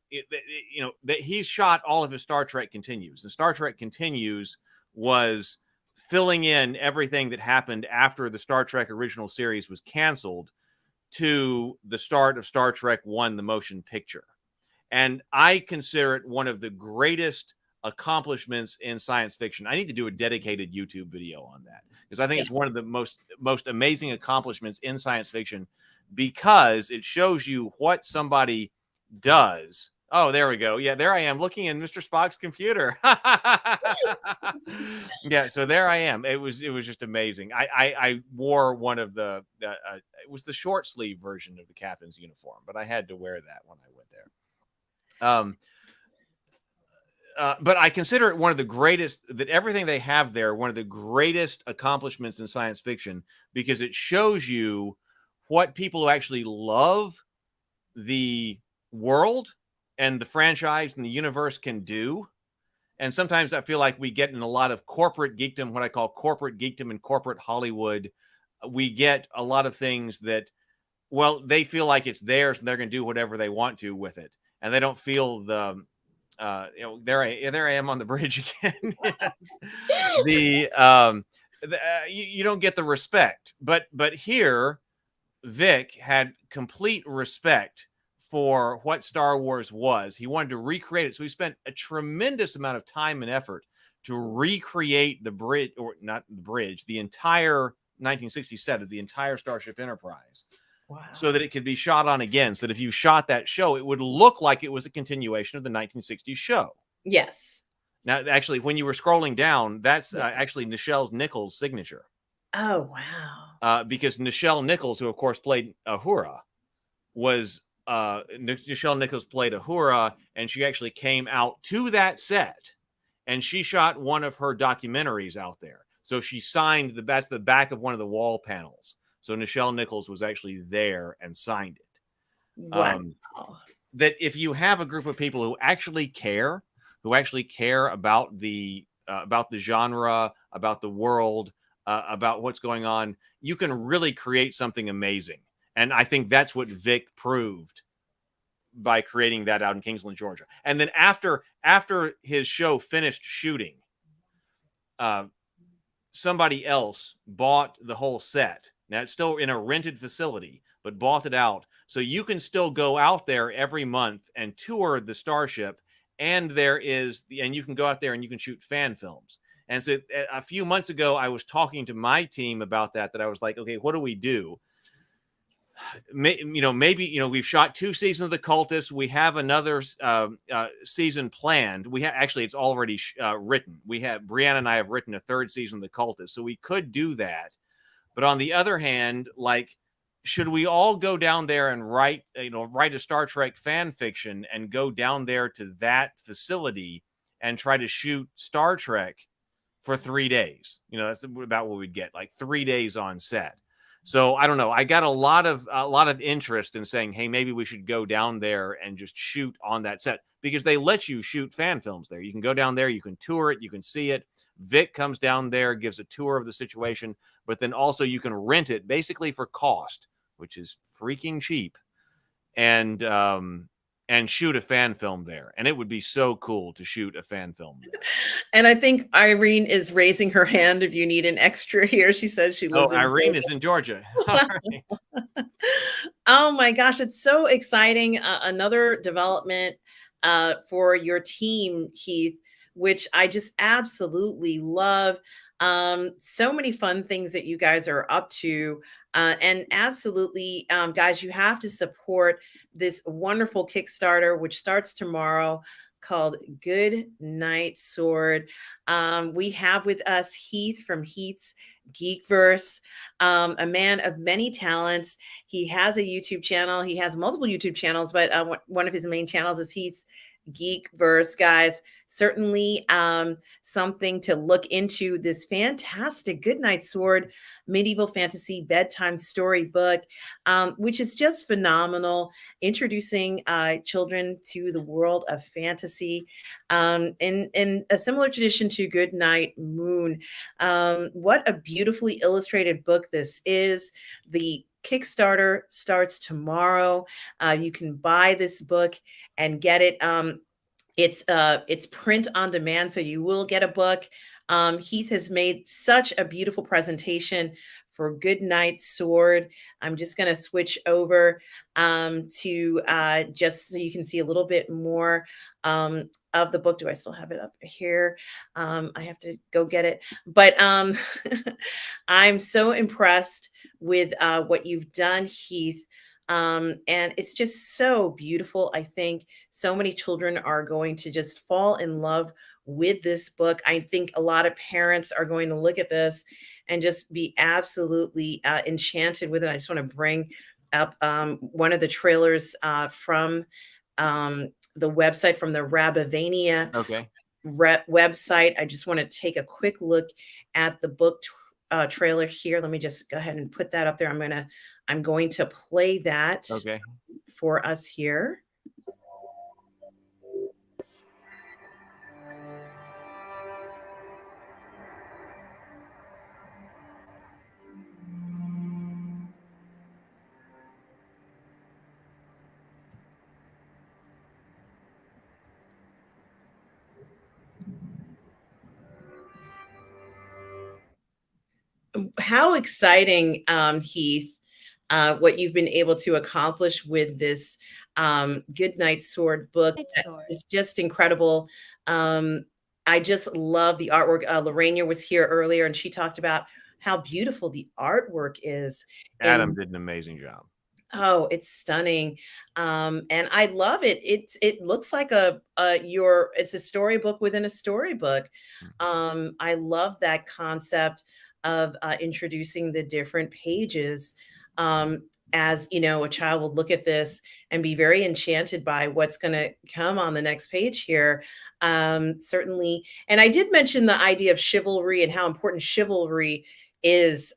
that he shot all of his Star Trek Continues. And Star Trek Continues was filling in everything that happened after the Star Trek original series was canceled to the start of Star Trek I, the motion picture. And I consider it one of the greatest accomplishments in science fiction. I need to do a dedicated YouTube video on that because I think it's one of the most amazing accomplishments in science fiction because it shows you what somebody does. Oh, there we go. Yeah, there I am looking in Mr. Spock's computer. Yeah, so there I am. It was just amazing. I wore one of it was the short sleeve version of the captain's uniform, but I had to wear that when I went there. but I consider it one of the greatest, that everything they have there, one of the greatest accomplishments in science fiction, because it shows you what people who actually love the world and the franchise and the universe can do. And sometimes I feel like we get in a lot of corporate geekdom, what I call corporate geekdom and corporate Hollywood. We get a lot of things that, well, they feel like it's theirs and they're going to do whatever they want to with it. And they don't feel the, there I am on the bridge again. Yes. You don't get the respect, but here Vic had complete respect for what Star Wars was. He wanted to recreate it. So he spent a tremendous amount of time and effort to recreate the bridge, or not the bridge, the entire 1960 set of the entire Starship Enterprise. Wow. So that it could be shot on again. So that if you shot that show, it would look like it was a continuation of the 1960s show. Yes. Now, actually, when you were scrolling down, that's actually Nichelle Nichols' signature. Oh, wow. Because Nichelle Nichols, who of course played Uhura, was Nichelle Nichols played Uhura, and she actually came out to that set, and she shot one of her documentaries out there. So she signed that's the back of one of the wall panels. So Nichelle Nichols was actually there and signed it. Wow. That if you have a group of people who actually care about the genre, about the world, about what's going on, you can really create something amazing. And I think that's what Vic proved by creating that out in Kingsland, Georgia. And then after his show finished shooting, somebody else bought the whole set. Now it's still in a rented facility, but bought it out. So you can still go out there every month and tour the Starship. And you can go out there and you can shoot fan films. And so a few months ago, I was talking to my team about that I was like, okay, what do we do? Maybe we've shot 2 seasons of The Cultist. We have another season planned. Actually, it's already written. Brianna and I have written a 3rd season of The Cultist. So we could do that. But on the other hand, like, should we all go down there and write a Star Trek fan fiction and go down there to that facility and try to shoot Star Trek for 3 days? That's about what we'd get, like 3 days on set. So I don't know. I got a lot of interest in saying, hey, maybe we should go down there and just shoot on that set, because they let you shoot fan films there. You can go down there, you can tour it, you can see it. Vic comes down there, gives a tour of the situation, but then also you can rent it basically for cost, which is freaking cheap, and shoot a fan film there. And it would be so cool to shoot a fan film there. And I think Irene is raising her hand if you need an extra here. She says she lives in Irene Georgia. is in Georgia. All right. Oh my gosh, it's so exciting. Another development for your team, Heath, which I just absolutely love. So many fun things that you guys are up to. And absolutely, guys, you have to support this wonderful Kickstarter, which starts tomorrow, called Goodnight Sword. We have with us Heath from Heath's Geekverse, a man of many talents. He has a YouTube channel. He has multiple YouTube channels, but one of his main channels is Heath's Geekverse, guys. Certainly something to look into, this fantastic Goodnight Sword medieval fantasy bedtime storybook, which is just phenomenal, introducing children to the world of fantasy in a similar tradition to Goodnight Moon. What a beautifully illustrated book this is. The Kickstarter starts tomorrow. You can buy this book and get it. It's print on demand, so you will get a book. Heath has made such a beautiful presentation for Goodnight Sword. I'm just going to switch over to just so you can see a little bit more of the book. Do I still have it up here? I have to go get it. But I'm so impressed with what you've done, Heath. And it's just so beautiful. I think so many children are going to just fall in love with this book. I think a lot of parents are going to look at this and just be absolutely enchanted with it. I just want to bring up one of the trailers from the website, from the Rabavania Okay. website. I just want to take a quick look at the book trailer here. Let me just go ahead and put that up there. I'm going to play that Okay. for us here. How exciting, Heath, what you've been able to accomplish with this Goodnight Sword book. Goodnight Sword. It's just incredible. I just love the artwork. Lorena was here earlier and she talked about how beautiful the artwork is. Adam did an amazing job. Oh, it's stunning. And I love it. It looks like it's a storybook within a storybook. I love that concept of introducing the different pages. As you know, a child will look at this and be very enchanted by what's going to come on the next page here. Certainly. And I did mention the idea of chivalry and how important chivalry is.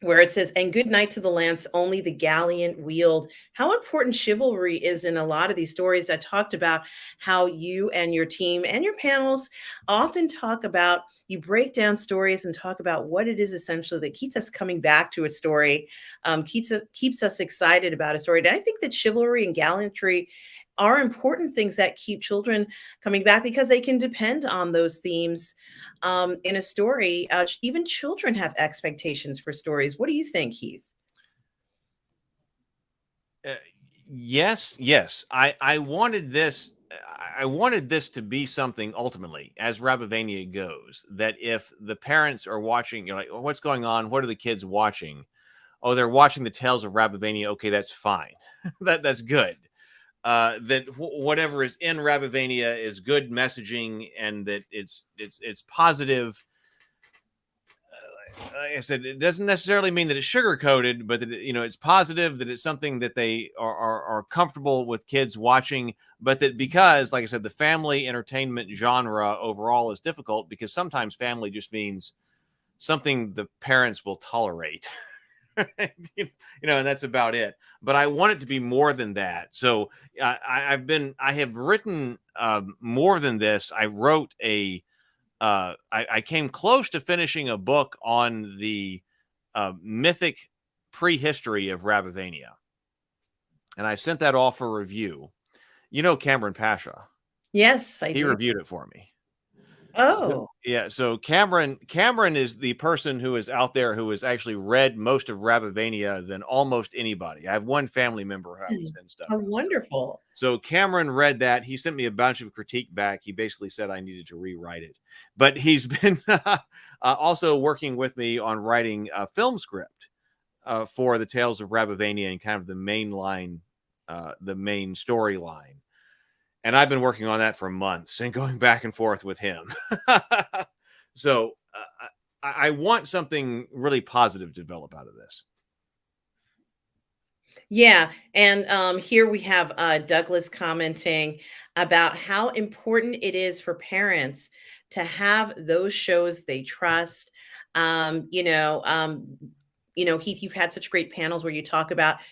Where it says, and good night to the lance, only the gallant wield. How important chivalry is in a lot of these stories. I talked about how you and your team and your panels often talk about, you break down stories and talk about what it is essentially that keeps us coming back to a story, keeps us excited about a story. And I think that chivalry and gallantry are important things that keep children coming back because they can depend on those themes in a story. Even children have expectations for stories. What do you think, Heath? Yes. I wanted this. I wanted this to be something ultimately, as Rabavania goes, that if the parents are watching, you're like, oh, what's going on? What are the kids watching? Oh, they're watching the Tales of Rabavania. Okay, that's fine. That's good. That whatever is in Rabavania is good messaging and that it's positive. Like I said, it doesn't necessarily mean that it's sugar coated, but that it's positive, that it's something that they are comfortable with kids watching, but that because, like I said, the family entertainment genre overall is difficult because sometimes family just means something the parents will tolerate. And that's about it. But I want it to be more than that. So I have written more than this. I wrote I came close to finishing a book on the mythic prehistory of Rabavania. And I sent that off for review. Cameron Pasha. Yes, I do. He reviewed it for me. Oh. Yeah, so Cameron is the person who is out there who has actually read most of Rabavania than almost anybody. I have one family member who I would send stuff. Oh, wonderful. So Cameron read that. He sent me a bunch of critique back. He basically said I needed to rewrite it. But he's been also working with me on writing a film script for the Tales of Rabavania and kind of the main storyline. And I've been working on that for months and going back and forth with him. So I want something really positive to develop out of this. Yeah. And here we have Douglas commenting about how important it is for parents to have those shows they trust. Heath, you've had such great panels where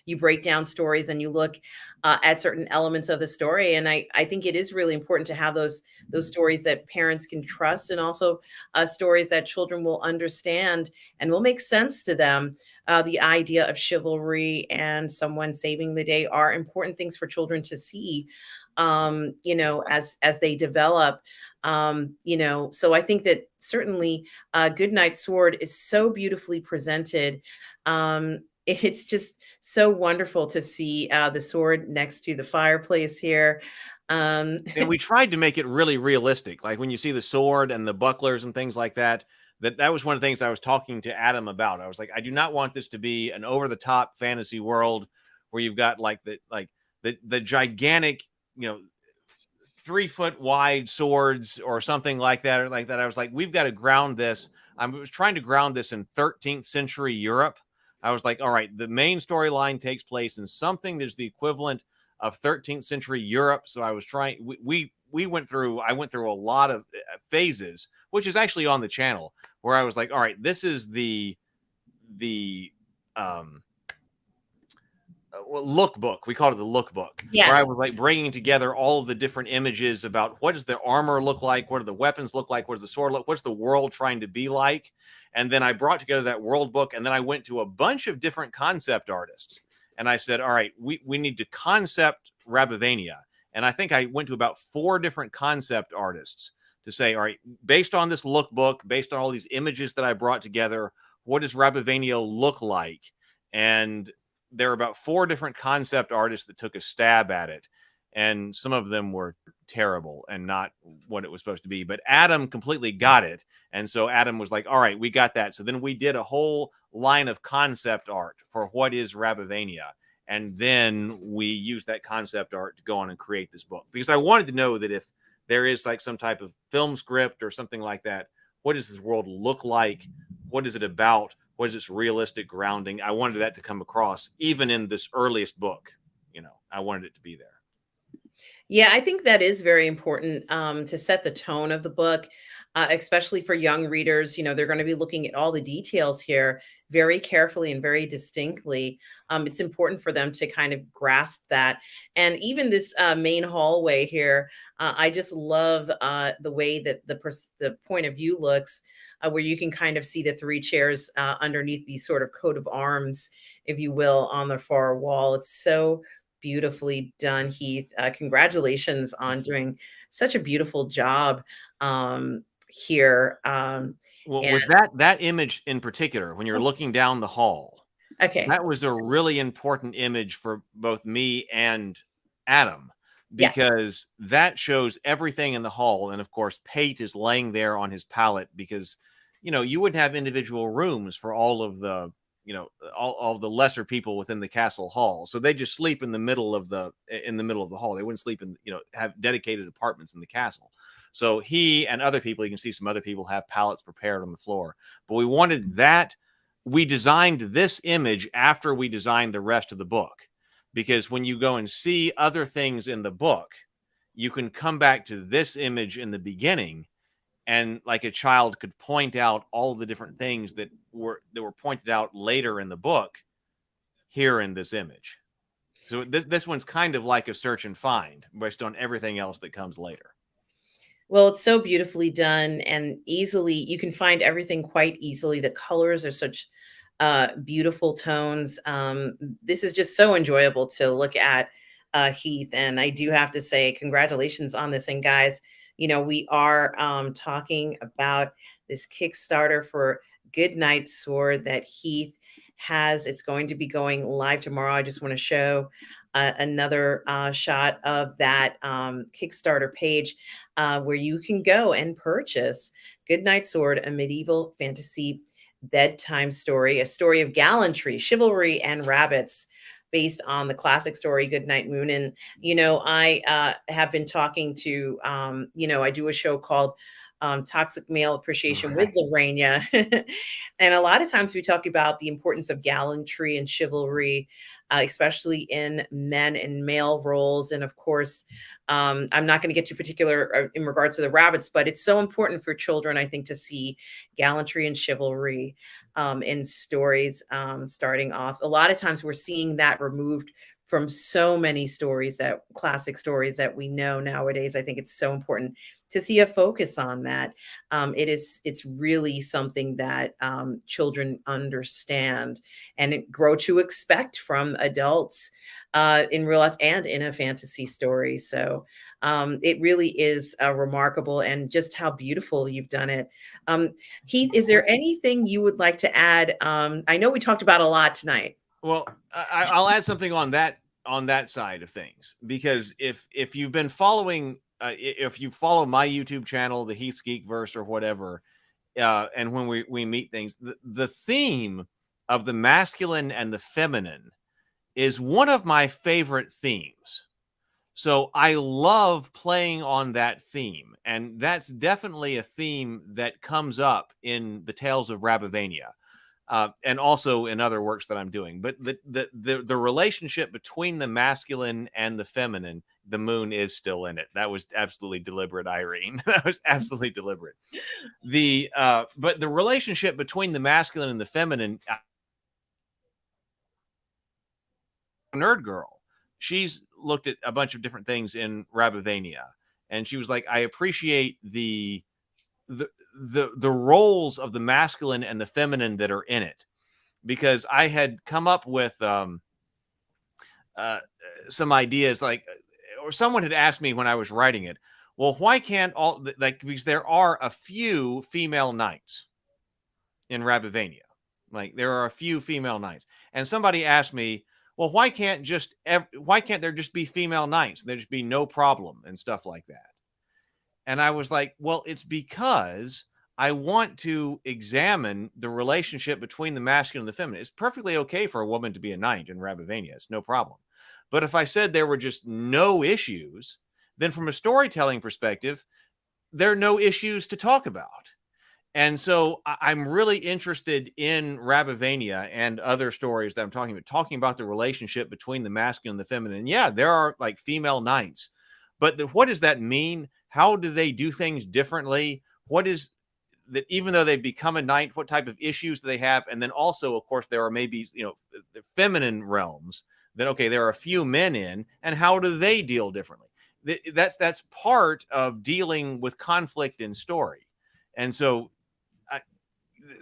you break down stories and you look at certain elements of the story. And I think it is really important to have those stories that parents can trust and also stories that children will understand and will make sense to them. The idea of chivalry and someone saving the day are important things for children to see, as they develop. So I think that certainly Goodnight Sword is so beautifully presented. It's just so wonderful to see the sword next to the fireplace here. And we tried to make it really realistic. Like when you see the sword and the bucklers and things like that, that was one of the things I was talking to Adam about. I was like, I do not want this to be an over the top fantasy world where you've got the gigantic, 3 foot wide swords or something like that, I was like, we've got to ground this. I was trying to ground this in 13th century Europe. I was like, all right, the main storyline takes place in something that's the equivalent of 13th century Europe. So I was trying. I went through a lot of phases, which is actually on the channel, where I was like, all right, this is the lookbook. We called it the lookbook, where I Yes. was like bringing together all of the different images about what does the armor look like, what do the weapons look like, what does the sword look, what's the world trying to be like, and then I brought together that world book, and then I went to a bunch of different concept artists, and I said, all right, we need to concept Rabavania, and I think I went to about 4 different concept artists to say, all right, based on this lookbook, based on all these images that I brought together, what does Rabavania look like? And there were about 4 different concept artists that took a stab at it, and some of them were terrible and not what it was supposed to be, but Adam completely got it. And so Adam was like, all right, we got that. So then we did a whole line of concept art for what is Rabavania, and then we used that concept art to go on and create this book, because I wanted to know that if there is like some type of film script or something like that, what does this world look like? What is it about? What is its realistic grounding? I wanted that to come across even in this earliest book. I wanted it to be there. Yeah, I think that is very important, to set the tone of the book, especially for young readers. They're going to be looking at all the details here very carefully and very distinctly. It's important for them to kind of grasp that. And even this main hallway here, I just love the way that the point of view looks, where you can kind of see the 3 chairs underneath these sort of coat of arms, if you will, on the far wall. It's so beautifully done, Heath. Congratulations on doing such a beautiful job here. Well, And with that image in particular, when you're looking down the hall, okay, that was a really important image for both me and Adam, yes, because that shows everything in the hall. And of course, Pate is laying there on his pallet, because you wouldn't have individual rooms for all of the all the lesser people within the castle hall, so they just sleep in the middle of the hall. They wouldn't sleep in have dedicated apartments in the castle. So he and other people, you can see some other people have pallets prepared on the floor, but we designed this image after we designed the rest of the book, because when you go and see other things in the book, you can come back to this image in the beginning, and like a child could point out all the different things that were pointed out later in the book here in this image. So this one's kind of like a search and find based on everything else that comes later. well, it's so beautifully done, and you can find everything quite easily. The colors are such beautiful tones. This is just so enjoyable to look at, Heath. And I do have to say, congratulations on this. And guys, we are talking about this Kickstarter for Goodnight Sword that Heath has. It's going to be going live tomorrow. I just want to show another shot of that Kickstarter page, where you can go and purchase Goodnight Sword, a medieval fantasy bedtime story, a story of gallantry, chivalry, and rabbits, based on the classic story Goodnight Moon. And I have been talking to I do a show called Toxic Male Appreciation with Lorena, and a lot of times we talk about the importance of gallantry and chivalry, especially in men and male roles. And of course, I'm not going to get too particular in regards to the rabbits, but it's so important for children, I think, to see gallantry and chivalry in stories starting off. A lot of times we're seeing that removed from so many classic stories that we know nowadays. I think it's so important to see a focus on that. It's really something that children understand and grow to expect from adults in real life and in a fantasy story. So it really is remarkable, and just how beautiful you've done it. Heath, is there anything you would like to add? I know we talked about a lot tonight. Well, I'll add something on that side of things, because if you've been following, if you follow my YouTube channel, the Heath's Geekverse or whatever, and when we meet things, the theme of the masculine and the feminine is one of my favorite themes. So I love playing on that theme, and that's definitely a theme that comes up in the Tales of Rabavania. and also in other works that I'm doing. But the relationship between the masculine and the feminine, the moon is still in it. That was absolutely deliberate, Irene. That was absolutely deliberate. But the relationship between the masculine and the feminine, nerd girl, she's looked at a bunch of different things in Rabavania, and she was like, I appreciate the roles of the masculine and the feminine that are in it, because I had come up with some ideas, like, or someone had asked me when I was writing it, well, why can't all, like, because there are a few female knights in Rabavania, like there are a few female knights, and somebody asked me, well, why can't there just be female knights? There just be no problem and stuff like that. And I was like, well, it's because I want to examine the relationship between the masculine and the feminine. It's perfectly okay for a woman to be a knight in Rabavania. It's no problem. But if I said there were just no issues, then from a storytelling perspective, there are no issues to talk about. And so I'm really interested in Rabavania and other stories that I'm talking about the relationship between the masculine and the feminine. And yeah, there are like female knights, but what does that mean? How do they do things differently? What is that, even though they've become a knight, what type of issues do they have? And then also, of course, there are maybe, the feminine realms that, okay, there are a few men in, and how do they deal differently? That's part of dealing with conflict in story. And so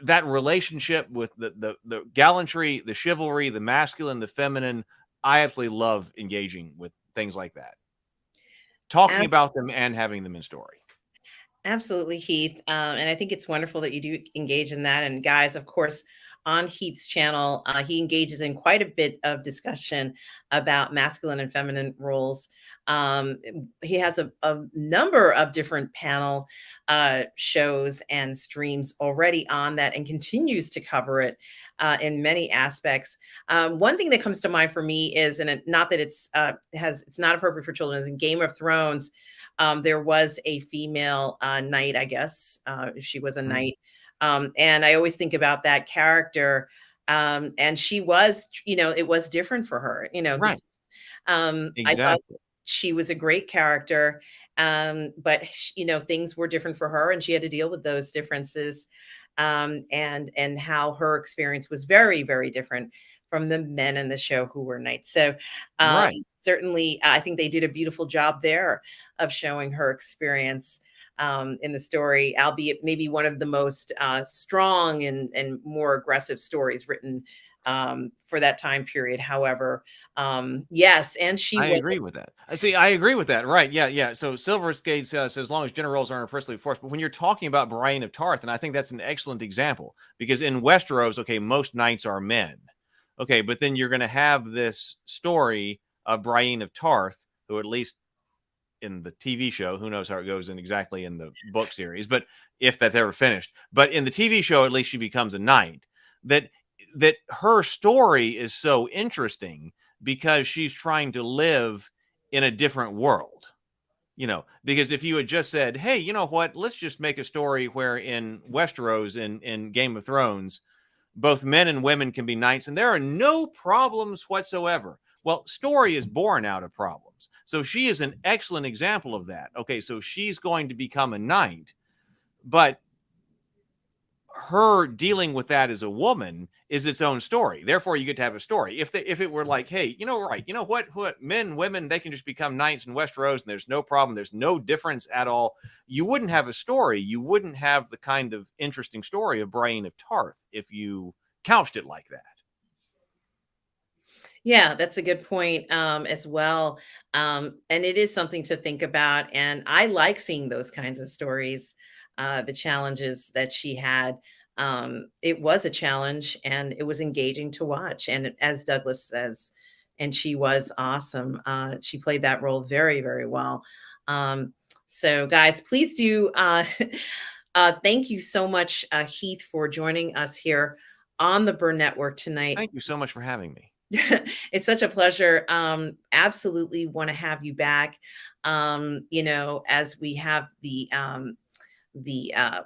that relationship with the gallantry, the chivalry, the masculine, the feminine, I absolutely love engaging with things like that. Talking about them and having them in story. Absolutely, Heath. And I think it's wonderful that you do engage in that. And guys, of course, on Heath's channel, he engages in quite a bit of discussion about masculine and feminine roles. He has a number of different panel shows and streams already on that, and continues to cover it in many aspects. One thing that comes to mind for me is, and not that it's not appropriate for children, is in Game of Thrones. There was a female knight, I guess, she was a knight. And I always think about that character. And she was, it was different for her, Right. Exactly. I thought she was a great character. But things were different for her, and she had to deal with those differences. And how her experience was very, very different from the men in the show who were knights. So right. Certainly, I think they did a beautiful job there of showing her experience in the story, albeit maybe one of the most strong and more aggressive stories written for that time period. However, yes, and I agree with that. I agree with that. Right. Yeah. So Silverskate says, as long as gender roles aren't oppressively forced. But when you're talking about Brienne of Tarth, and I think that's an excellent example, because in Westeros, okay, most knights are men. Okay, but then you're going to have this story of Brienne of Tarth, who, at least in the TV show, who knows how it goes exactly in the book series, but if that's ever finished. But in the TV show, at least she becomes a knight. That her story is so interesting because she's trying to live in a different world. Because if you had just said, hey, you know what, let's just make a story where in Westeros, in Game of Thrones, both men and women can be knights, and there are no problems whatsoever. Well, story is born out of problems. So she is an excellent example of that. Okay, so she's going to become a knight, but her dealing with that as a woman is its own story. Therefore, you get to have a story. If it were like, hey, what men, women, they can just become knights in Westeros, and there's no problem, there's no difference at all, you wouldn't have a story. You wouldn't have the kind of interesting story of Brienne of Tarth if you couched it like that. Yeah, that's a good point as well. And it is something to think about. And I like seeing those kinds of stories, the challenges that she had. It was a challenge, and it was engaging to watch. And as Douglas says, and she was awesome. She played that role very, very well. So guys, please do. Thank you so much, Heath, for joining us here on the Burnettwork tonight. Thank you so much for having me. It's such a pleasure. Absolutely want to have you back. As we have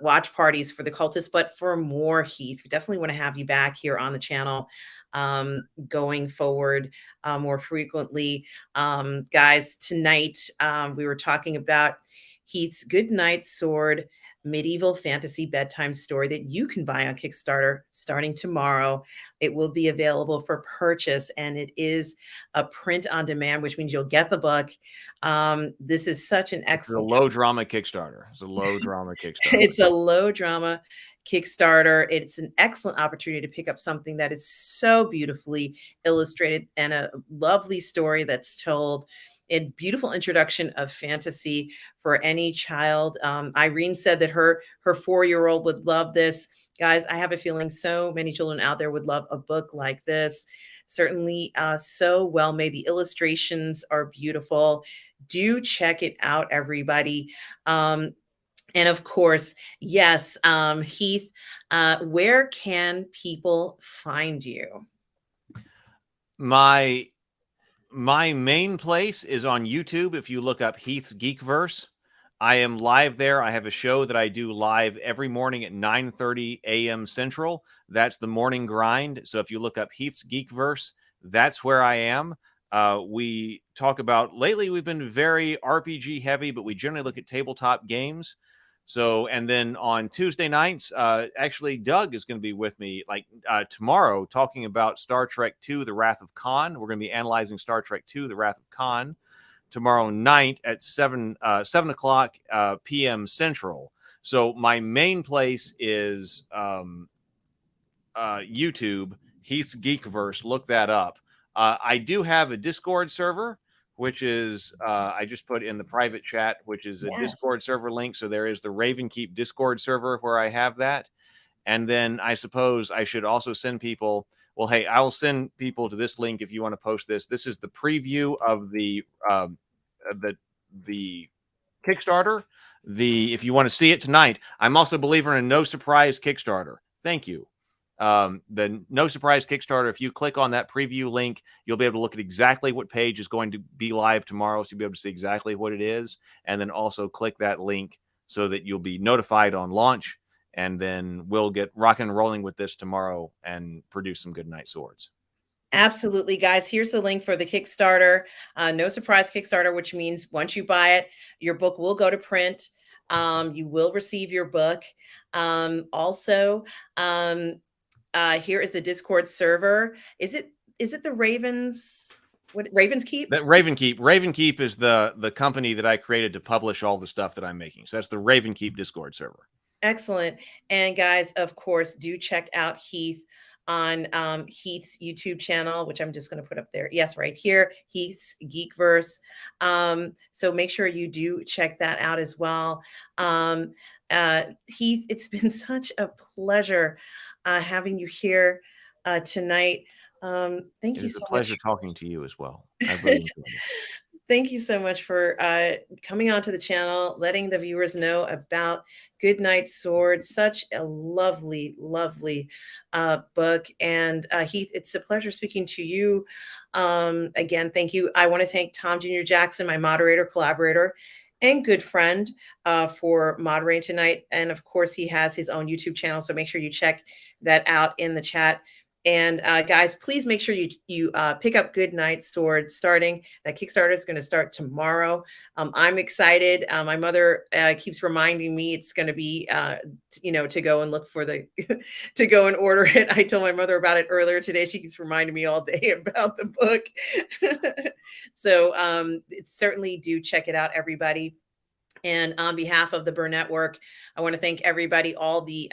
watch parties for the cultists, but for more, Heath, we definitely want to have you back here on the channel going forward more frequently. Guys, tonight we were talking about Heath's Goodnight Sword medieval fantasy bedtime story that you can buy on Kickstarter starting tomorrow. It will be available for purchase, and it is a print on demand, which means you'll get the book. This is such an excellent, It's a low drama Kickstarter. It's a low drama Kickstarter. it's a low drama Kickstarter. It's an excellent opportunity to pick up something that is so beautifully illustrated and a lovely story that's told. A beautiful introduction of fantasy for any child. Irene said that her 4-year-old would love this. Guys, I have a feeling so many children out there would love a book like this. Certainly so well made. The illustrations are beautiful. Do check it out, everybody. And of course, yes, Heath, where can people find you? My main place is on YouTube. If you look up Heath's Geekverse, I am live there. I have a show that I do live every morning at 9:30 a.m. Central. That's the morning grind. So if you look up Heath's Geekverse, that's where I am. We talk about, lately we've been very RPG heavy, but we generally look at tabletop games. So, and then on Tuesday nights, actually Doug is going to be with me tomorrow talking about Star Trek II, The Wrath of Khan. We're going to be analyzing Star Trek II, The Wrath of Khan tomorrow night at 7 o'clock p.m. Central. So my main place is YouTube, Heath's Geekverse. Look that up. I do have a Discord server, which is, I just put in the private chat, which is a Discord server link. So there is the Ravenkeep Discord server where I have that. And then I suppose I should also send people, well, hey, I will send people to this link if you want to post this. This is the preview of the Kickstarter. If you want to see it tonight, I'm also a believer in a no surprise Kickstarter. Thank you. The no surprise Kickstarter, if you click on that preview link, you'll be able to look at exactly what page is going to be live tomorrow. So you'll be able to see exactly what it is. And then also click that link so that you'll be notified on launch. And then we'll get rocking and rolling with this tomorrow and produce some Goodnight Swords. Absolutely, guys. Here's the link for the Kickstarter. No surprise Kickstarter, which means once you buy it, your book will go to print. You will receive your book. Here is the Discord server. Is it the Ravens? What, Ravens Keep? That Ravenkeep is the company that I created to publish all the stuff that I'm making. So that's the Ravenkeep Discord server. Excellent. And guys, of course, do check out Heath on Heath's YouTube channel, which I'm just going to put up there. Yes, right here, Heath's Geekverse. So make sure you do check that out as well. Heath, it's been such a pleasure having you here tonight. Thank you so much. It's a pleasure talking to you as well. I really enjoyed it. Thank you so much for coming onto the channel, letting the viewers know about Goodnight Sword. Such a lovely, lovely book. And Heath, it's a pleasure speaking to you. Again, thank you. I want to thank Tom Jr. Jackson, my moderator, collaborator, and good friend for moderating tonight. And of course, he has his own YouTube channel. So make sure you check that out in the chat. And guys, please make sure you pick up Goodnight Sword starting. That Kickstarter is going to start tomorrow. I'm excited. My mother keeps reminding me it's going to be, to go and look for to go and order it. I told my mother about it earlier today. She keeps reminding me all day about the book. So certainly do check it out, everybody. And on behalf of the Burnettwork, I want to thank everybody, all the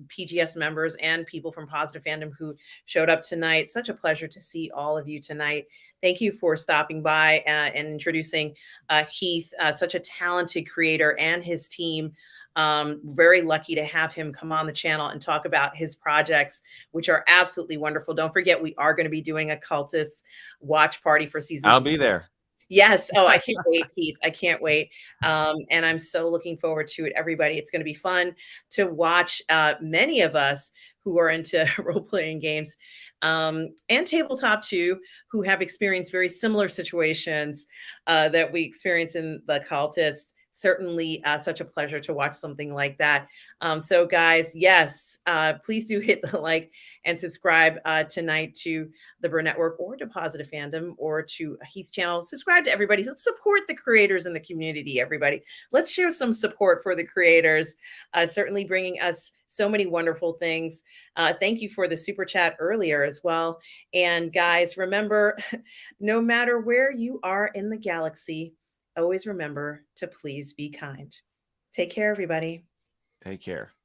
PGS members and people from Positive Fandom who showed up tonight. Such a pleasure to see all of you tonight. Thank you for stopping by and introducing Heath, such a talented creator, and his team. Very lucky to have him come on the channel and talk about his projects, which are absolutely wonderful. Don't forget, we are going to be doing a Cultist watch party for season 2. I'll be there. Yes. Oh, I can't wait, Heath. I can't wait. And I'm so looking forward to it, everybody. It's going to be fun to watch many of us who are into role-playing games and tabletop too, who have experienced very similar situations that we experience in the Cultists. certainly such a pleasure to watch something like that. So guys, yes, please do hit the like and subscribe tonight to the Burnettwork or to Positive Fandom or to Heath's channel. Subscribe to everybody. Let's support the creators in the community, everybody. Let's share some support for the creators, certainly bringing us so many wonderful things. Thank you for the super chat earlier as well. And guys, remember, no matter where you are in the galaxy, always remember to please be kind. Take care, everybody. Take care.